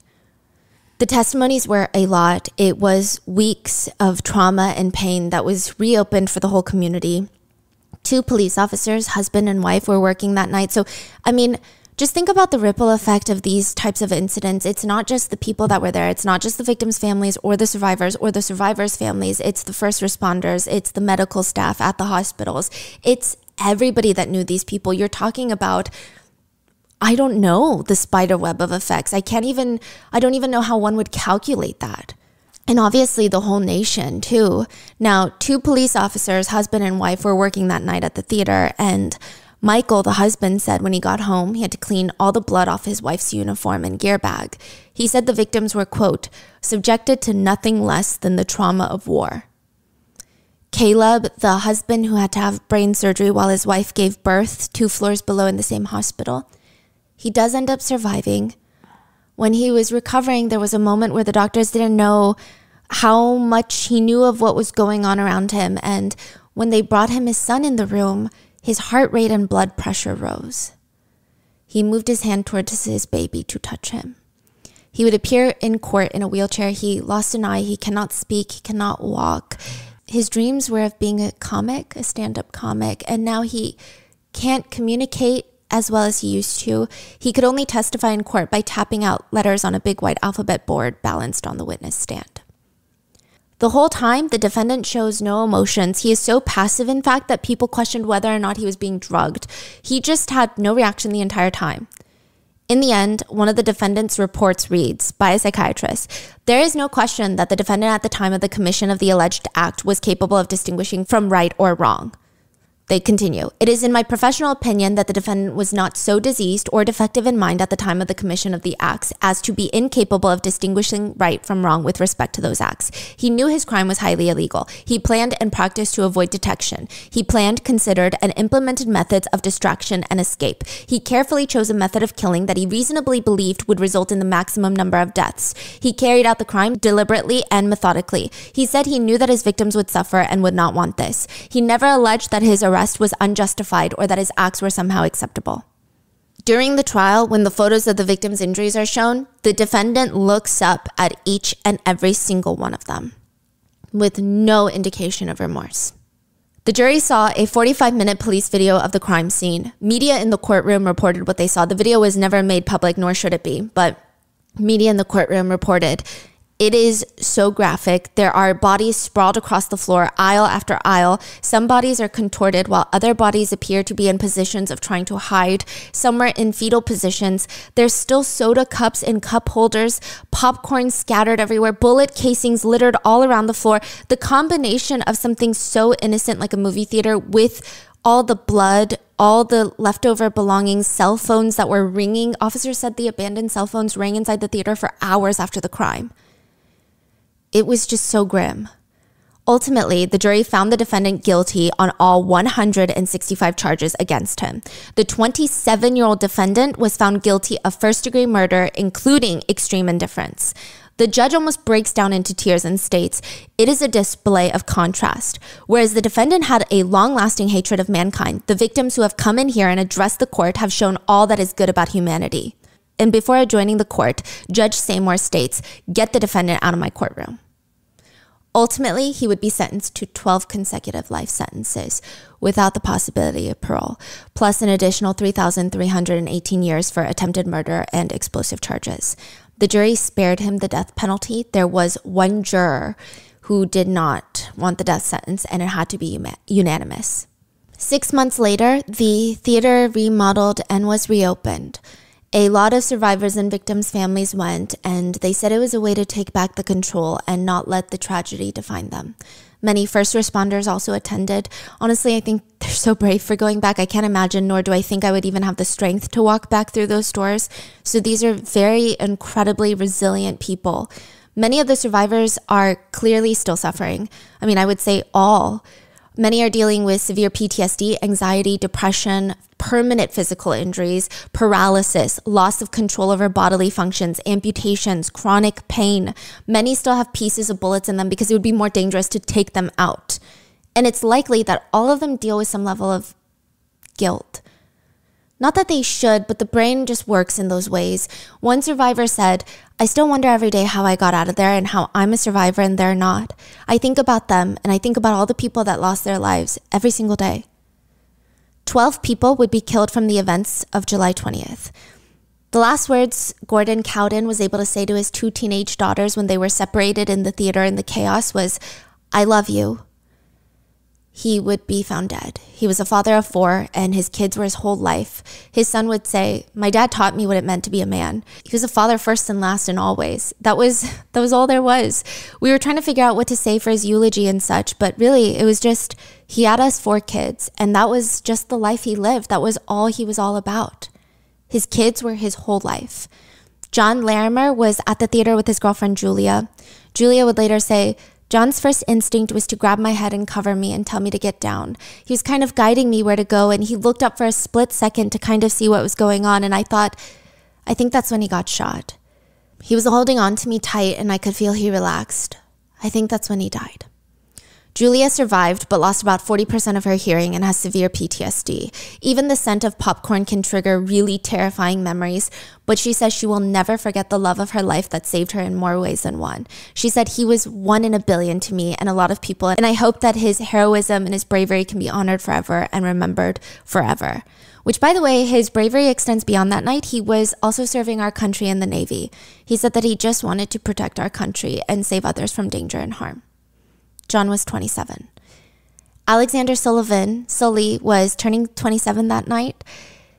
The testimonies were a lot. It was weeks of trauma and pain that was reopened for the whole community. 2 police officers, husband and wife, were working that night. So, I mean, just think about the ripple effect of these types of incidents. It's not just the people that were there. It's not just the victims' families or the survivors' families. It's the first responders. It's the medical staff at the hospitals. It's everybody that knew these people. You're talking about, I don't know, the spider web of effects. I don't even know how one would calculate that. And obviously the whole nation too. Now, 2 police officers, husband and wife, were working that night at the theater, and Michael, the husband, said when he got home, he had to clean all the blood off his wife's uniform and gear bag. He said the victims were, quote, subjected to nothing less than the trauma of war. Caleb, the husband who had to have brain surgery while his wife gave birth 2 floors below in the same hospital, he does end up surviving. When he was recovering, there was a moment where the doctors didn't know how much he knew of what was going on around him. And when they brought him his son in the room, his heart rate and blood pressure rose. He moved his hand towards his baby to touch him. He would appear in court in a wheelchair. He lost an eye. He cannot speak. He cannot walk. His dreams were of being a stand-up comic, and now he can't communicate as well as he used to. He could only testify in court by tapping out letters on a big white alphabet board balanced on the witness stand. The whole time, the defendant shows no emotions. He is so passive, in fact, that people questioned whether or not he was being drugged. He just had no reaction the entire time. In the end, one of the defendant's reports reads, by a psychiatrist, there is no question that the defendant at the time of the commission of the alleged act was capable of distinguishing from right or wrong. They continue, it is in my professional opinion that the defendant was not so diseased or defective in mind at the time of the commission of the acts as to be incapable of distinguishing right from wrong with respect to those acts. He knew his crime was highly illegal. He planned and practiced to avoid detection. He planned, considered, and implemented methods of distraction and escape. He carefully chose a method of killing that he reasonably believed would result in the maximum number of deaths. He carried out the crime deliberately and methodically. He said he knew that his victims would suffer and would not want this. He never alleged that his arrest was unjustified or that his acts were somehow acceptable. During the trial, when the photos of the victims' injuries are shown, the defendant looks up at each and every single one of them with no indication of remorse. The jury saw a 45-minute police video of the crime scene. Media in the courtroom reported what they saw. The video was never made public, nor should it be, but media in the courtroom reported. It is so graphic. There are bodies sprawled across the floor, aisle after aisle. Some bodies are contorted while other bodies appear to be in positions of trying to hide. Some are in fetal positions. There's still soda cups in cup holders, popcorn scattered everywhere, bullet casings littered all around the floor. The combination of something so innocent like a movie theater with all the blood, all the leftover belongings, cell phones that were ringing. Officers said the abandoned cell phones rang inside the theater for hours after the crime. It was just so grim. Ultimately, the jury found the defendant guilty on all 165 charges against him. The 27-year-old defendant was found guilty of first-degree murder, including extreme indifference. The judge almost breaks down into tears and states, it is a display of contrast. Whereas the defendant had a long-lasting hatred of mankind, the victims who have come in here and addressed the court have shown all that is good about humanity. And before adjourning the court, Judge Seymour states, get the defendant out of my courtroom. Ultimately, he would be sentenced to 12 consecutive life sentences without the possibility of parole, plus an additional 3,318 years for attempted murder and explosive charges. The jury spared him the death penalty. There was one juror who did not want the death sentence, and it had to be unanimous. 6 months later, the theater remodeled and was reopened. A lot of survivors and victims' families went, and they said it was a way to take back the control and not let the tragedy define them. Many first responders also attended. Honestly, I think they're so brave for going back. I can't imagine, nor do I think I would even have the strength to walk back through those doors. So these are very incredibly resilient people. Many of the survivors are clearly still suffering. I mean, I would say all. Many are dealing with severe PTSD, anxiety, depression, permanent physical injuries, paralysis, loss of control over bodily functions, amputations, chronic pain. Many still have pieces of bullets in them because it would be more dangerous to take them out. And it's likely that all of them deal with some level of guilt. Not that they should, but the brain just works in those ways. One survivor said, "I still wonder every day how I got out of there and how I'm a survivor and they're not. I think about them and I think about all the people that lost their lives every single day." 12 people would be killed from the events of July 20th. The last words Gordon Cowden was able to say to his 2 teenage daughters when they were separated in the theater in the chaos was, "I love you." He would be found dead. He was a father of 4 and his kids were his whole life. His son would say, "My dad taught me what it meant to be a man." He was a father first and last and always. That was all there was. We were trying to figure out what to say for his eulogy and such, but really it was just, he had us 4 kids and that was just the life he lived. That was all he was all about. His kids were his whole life. John Larimer was at the theater with his girlfriend Julia. Julia would later say, "John's first instinct was to grab my head and cover me and tell me to get down. He was kind of guiding me where to go and he looked up for a split second to kind of see what was going on and I thought, I think that's when he got shot. He was holding on to me tight and I could feel he relaxed. I think that's when he died." Julia survived but lost about 40% of her hearing and has severe PTSD. Even the scent of popcorn can trigger really terrifying memories, but she says she will never forget the love of her life that saved her in more ways than one. She said, "He was 1 in a billion to me and a lot of people, and I hope that his heroism and his bravery can be honored forever and remembered forever." Which, by the way, his bravery extends beyond that night. He was also serving our country in the Navy. He said that he just wanted to protect our country and save others from danger and harm. John was 27. Alexander Sully was turning 27 that night.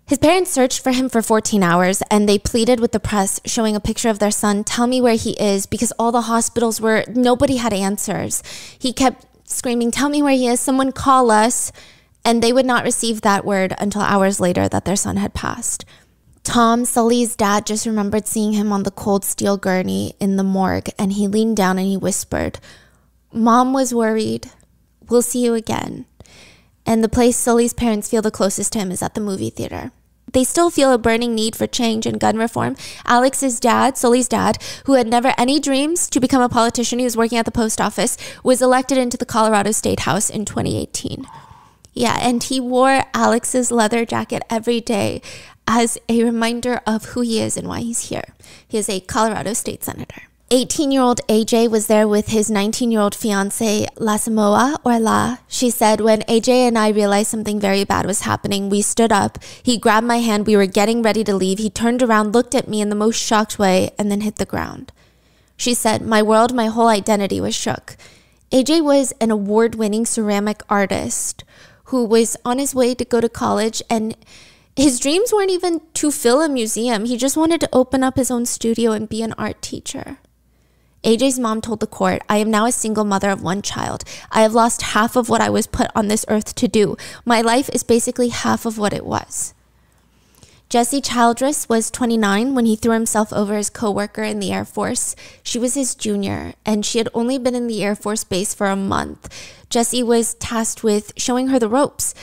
His parents searched for him for 14 hours and they pleaded with the press, showing a picture of their son, "Tell me where he is," because all the hospitals nobody had answers. He kept screaming, "Tell me where he is, someone call us." And they would not receive that word until hours later that their son had passed. Tom, Sully's dad, just remembered seeing him on the cold steel gurney in the morgue and he leaned down and he whispered, "Mom was worried. We'll see you again." And the place Sully's parents feel the closest to him is at the movie theater. They still feel a burning need for change and gun reform. Alex's dad, Sully's dad, who had never any dreams to become a politician, he was working at the post office, was elected into the Colorado State House in 2018. Yeah, and he wore Alex's leather jacket every day as a reminder of who he is and why he's here. He is a Colorado State Senator. 18-year-old AJ was there with his 19-year-old fiance, La. She said, "When AJ and I realized something very bad was happening, we stood up. He grabbed my hand. We were getting ready to leave. He turned around, looked at me in the most shocked way, and then hit the ground." She said, "My world, my whole identity was shook." AJ was an award-winning ceramic artist who was on his way to go to college, and his dreams weren't even to fill a museum. He just wanted to open up his own studio and be an art teacher. AJ's mom told the court, "I am now a single mother of 1 child. I have lost half of what I was put on this earth to do. My life is basically half of what it was." Jesse Childress was 29 when he threw himself over his coworker in the Air Force. She was his junior, and she had only been in the Air Force Base for a month. Jesse was tasked with showing her the ropes.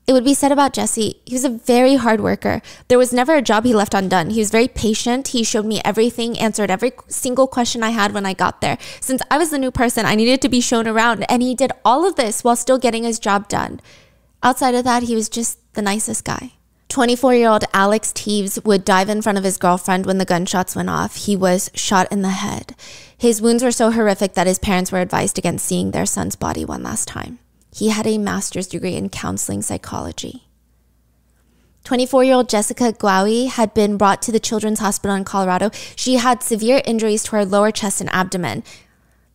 It would be said about Jesse, he was a very hard worker. There was never a job he left undone. He was very patient. He showed me everything, answered every single question I had when I got there. Since I was the new person, I needed to be shown around, and he did all of this while still getting his job done. Outside of that, he was just the nicest guy. 24-year-old Alex Teves would dive in front of his girlfriend when the gunshots went off. He was shot in the head. His wounds were so horrific that his parents were advised against seeing their son's body one last time. He had a master's degree in counseling psychology. 24-year-old Jessica Gwawi had been brought to the Children's Hospital in Colorado. She had severe injuries to her lower chest and abdomen.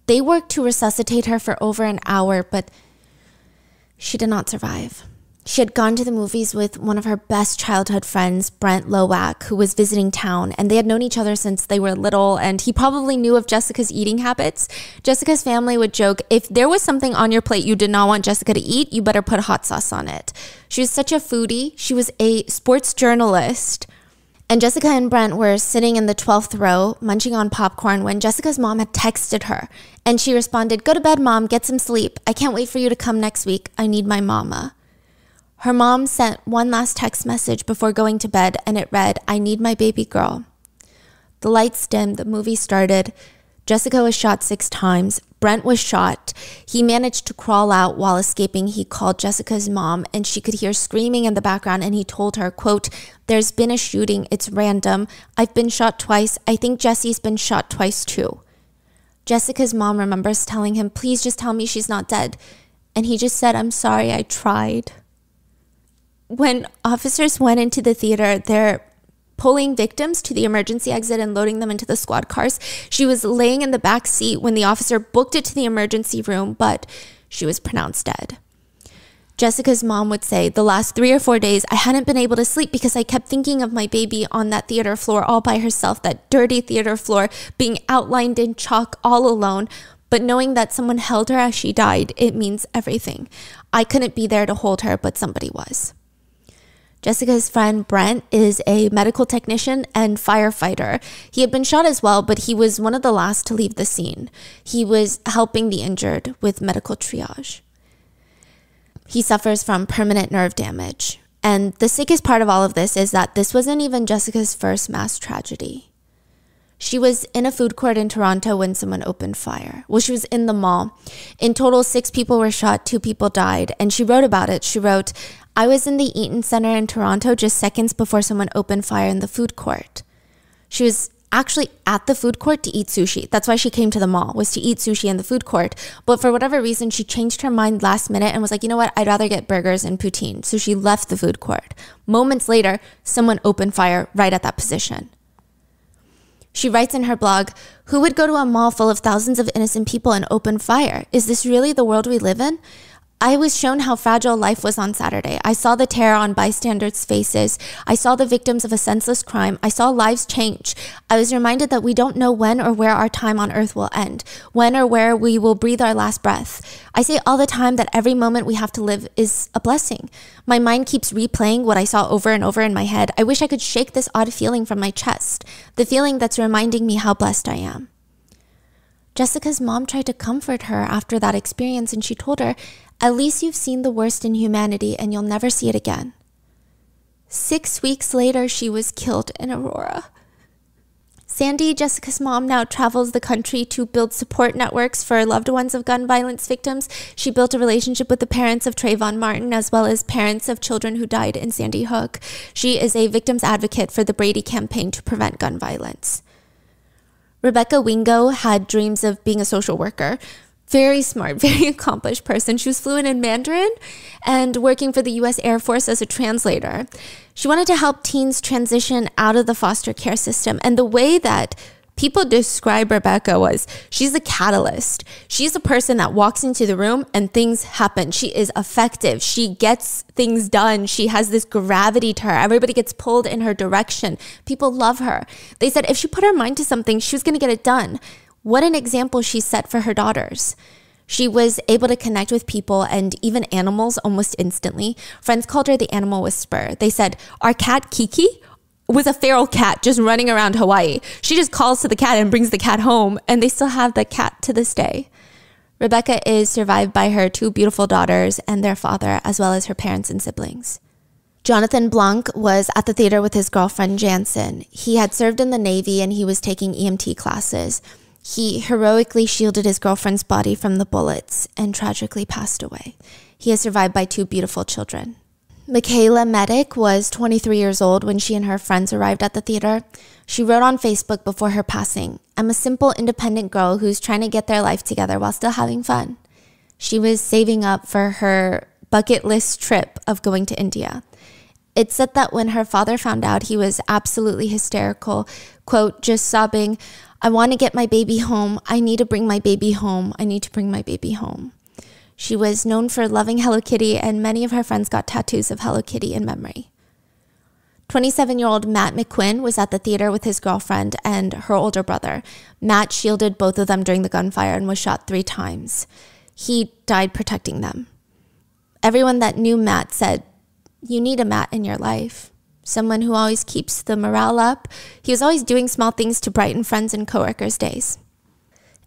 They worked to resuscitate her for over an hour, but she did not survive. She had gone to the movies with one of her best childhood friends, Brent Lowak, who was visiting town, and they had known each other since they were little, and he probably knew of Jessica's eating habits. Jessica's family would joke, "If there was something on your plate you did not want Jessica to eat, you better put hot sauce on it." She was such a foodie. She was a sports journalist, And Jessica and Brent were sitting in the 12th row, munching on popcorn, when Jessica's mom had texted her. And she responded, "Go to bed, Mom. Get some sleep. I can't wait for you to come next week. I need my mama." Her mom sent one last text message before going to bed, and it read, "I need my baby girl." The lights dimmed. The movie started. Jessica was shot 6 times. Brent was shot. He managed to crawl out while escaping. He called Jessica's mom, and she could hear screaming in the background, and he told her, quote, "There's been a shooting. It's random. I've been shot twice. I think Jesse's been shot twice too." Jessica's mom remembers telling him, "Please just tell me she's not dead." And he just said, "I'm sorry, I tried." When officers went into the theater, they're pulling victims to the emergency exit and loading them into the squad cars. She was laying in the back seat when the officer booked it to the emergency room, but she was pronounced dead. Jessica's mom would say, "The last 3 or 4 days, I hadn't been able to sleep because I kept thinking of my baby on that theater floor all by herself, that dirty theater floor, being outlined in chalk all alone. But knowing that someone held her as she died, it means everything. I couldn't be there to hold her, but somebody was." Jessica's friend Brent is a medical technician and firefighter. He had been shot as well, but he was one of the last to leave the scene. He was helping the injured with medical triage. He suffers from permanent nerve damage. And the sickest part of all of this is that this wasn't even Jessica's first mass tragedy. She was in a food court in Toronto when someone opened fire. Well, she was in the mall. In total, 6 people were shot, 2 people died. And she wrote about it. She wrote, "I was in the Eaton Center in Toronto just seconds before someone opened fire in the food court." She was actually at the food court to eat sushi. That's why she came to the mall, was to eat sushi in the food court. But for whatever reason, she changed her mind last minute and was like, "You know what? I'd rather get burgers and poutine." So she left the food court. Moments later, someone opened fire right at that position. She writes in her blog, "Who would go to a mall full of thousands of innocent people and open fire? Is this really the world we live in? I was shown how fragile life was on Saturday. I saw the terror on bystanders' faces. I saw the victims of a senseless crime. I saw lives change. I was reminded that we don't know when or where our time on earth will end, when or where we will breathe our last breath. I say all the time that every moment we have to live is a blessing. My mind keeps replaying what I saw over and over in my head. I wish I could shake this odd feeling from my chest, the feeling that's reminding me how blessed I am." Jessica's mom tried to comfort her after that experience, and she told her, "At least you've seen the worst in humanity and you'll never see it again." 6 weeks later, she was killed in Aurora. Sandy, Jessica's mom, now travels the country to build support networks for loved ones of gun violence victims. She built a relationship with the parents of Trayvon Martin, as well as parents of children who died in Sandy Hook. She is a victims advocate for the Brady campaign to prevent gun violence. Rebecca Wingo had dreams of being a social worker. Very smart, very accomplished person. She was fluent in Mandarin and working for the U.S. Air Force as a translator. She wanted to help teens transition out of the foster care system. And the way that people describe Rebecca was, she's a catalyst. She's a person that walks into the room and things happen. She is effective. She gets things done. She has this gravity to her. Everybody gets pulled in her direction. People love her. They said if she put her mind to something, she was going to get it done. What an example she set for her daughters. She was able to connect with people and even animals almost instantly. Friends called her the animal whisperer. They said, "Our cat Kiki was a feral cat just running around Hawaii. She just calls to the cat and brings the cat home," and they still have the cat to this day. Rebecca is survived by her 2 beautiful daughters and their father, as well as her parents and siblings. Jonathan Blanc was at the theater with his girlfriend Jansen. He had served in the Navy and he was taking EMT classes. He heroically shielded his girlfriend's body from the bullets and tragically passed away. He is survived by 2 beautiful children. Michaela Medic was 23 years old when she and her friends arrived at the theater. She wrote on Facebook before her passing, "I'm a simple, independent girl who's trying to get their life together while still having fun." She was saving up for her bucket list trip of going to India. It's said that when her father found out, he was absolutely hysterical, quote, just sobbing, "I want to get my baby home. I need to bring my baby home. I need to bring my baby home." She was known for loving Hello Kitty, and many of her friends got tattoos of Hello Kitty in memory. 27-year-old Matt McQuinn was at the theater with his girlfriend and her older brother. Matt shielded both of them during the gunfire and was shot 3 times. He died protecting them. Everyone that knew Matt said, "You need a Matt in your life." someone who always keeps the morale up. He was always doing small things to brighten friends and coworkers' days.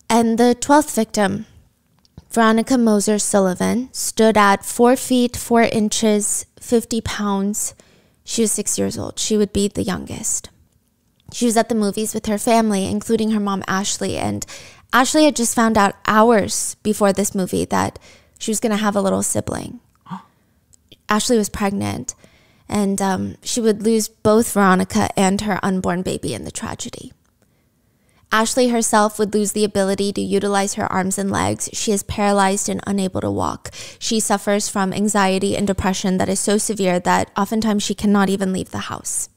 And the 12th victim, Veronica Moser Sullivan, stood at 4 feet 4 inches, 50 pounds. She was 6 years old. She would be the youngest. She was at the movies with her family, including her mom, Ashley. And Ashley had just found out hours before this movie that she was going to have a little sibling. Ashley was pregnant, and she would lose both Veronica and her unborn baby in the tragedy. Ashley herself would lose the ability to utilize her arms and legs. She is paralyzed and unable to walk. She suffers from anxiety and depression that is so severe that oftentimes she cannot even leave the house.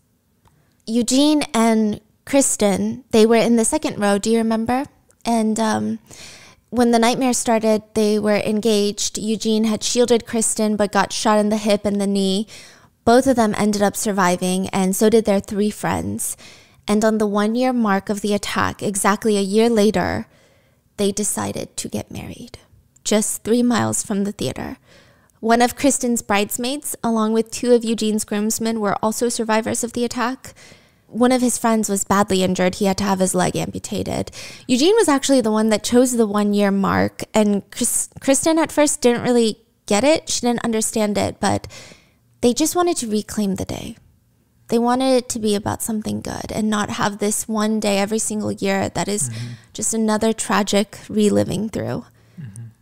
Eugene and Kristen, they were in the second row, do you remember? And when the nightmare started, they were engaged. Eugene had shielded Kristen but got shot in the hip and the knee. Both of them ended up surviving, and so did their 3 friends. And on the 1-year mark of the attack, exactly a year later, they decided to get married, just 3 miles from the theater. One of Kristen's bridesmaids, along with 2 of Eugene's groomsmen, were also survivors of the attack. One of his friends was badly injured. He had to have his leg amputated. Eugene was actually the one that chose the 1-year mark, and Kristen at first didn't really get it. She didn't understand it, but they just wanted to reclaim the day. They wanted it to be about something good and not have this one day every single year that is just another tragic reliving through.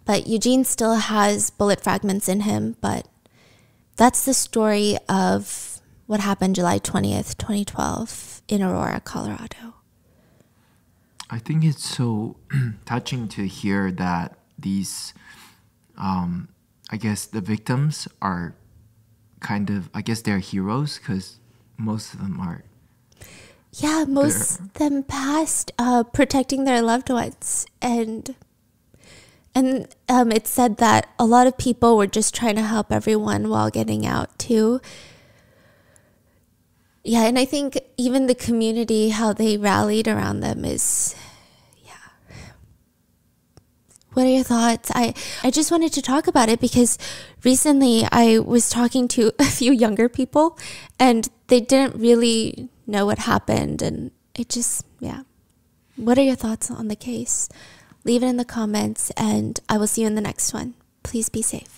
But Eugene still has bullet fragments in him, but that's the story of what happened July 20th, 2012 in Aurora, Colorado. I think it's so touching to hear that these, I guess the victims are kind of, I guess they're heroes because most of them are. Yeah, most of them passed protecting their loved ones. And it said that a lot of people were just trying to help everyone while getting out too. Yeah, and I think even the community, how they rallied around them is, yeah. What are your thoughts? I just wanted to talk about it because recently I was talking to a few younger people and they didn't really know what happened. And it just, yeah. What are your thoughts on the case? Leave it in the comments and I will see you in the next one. Please be safe.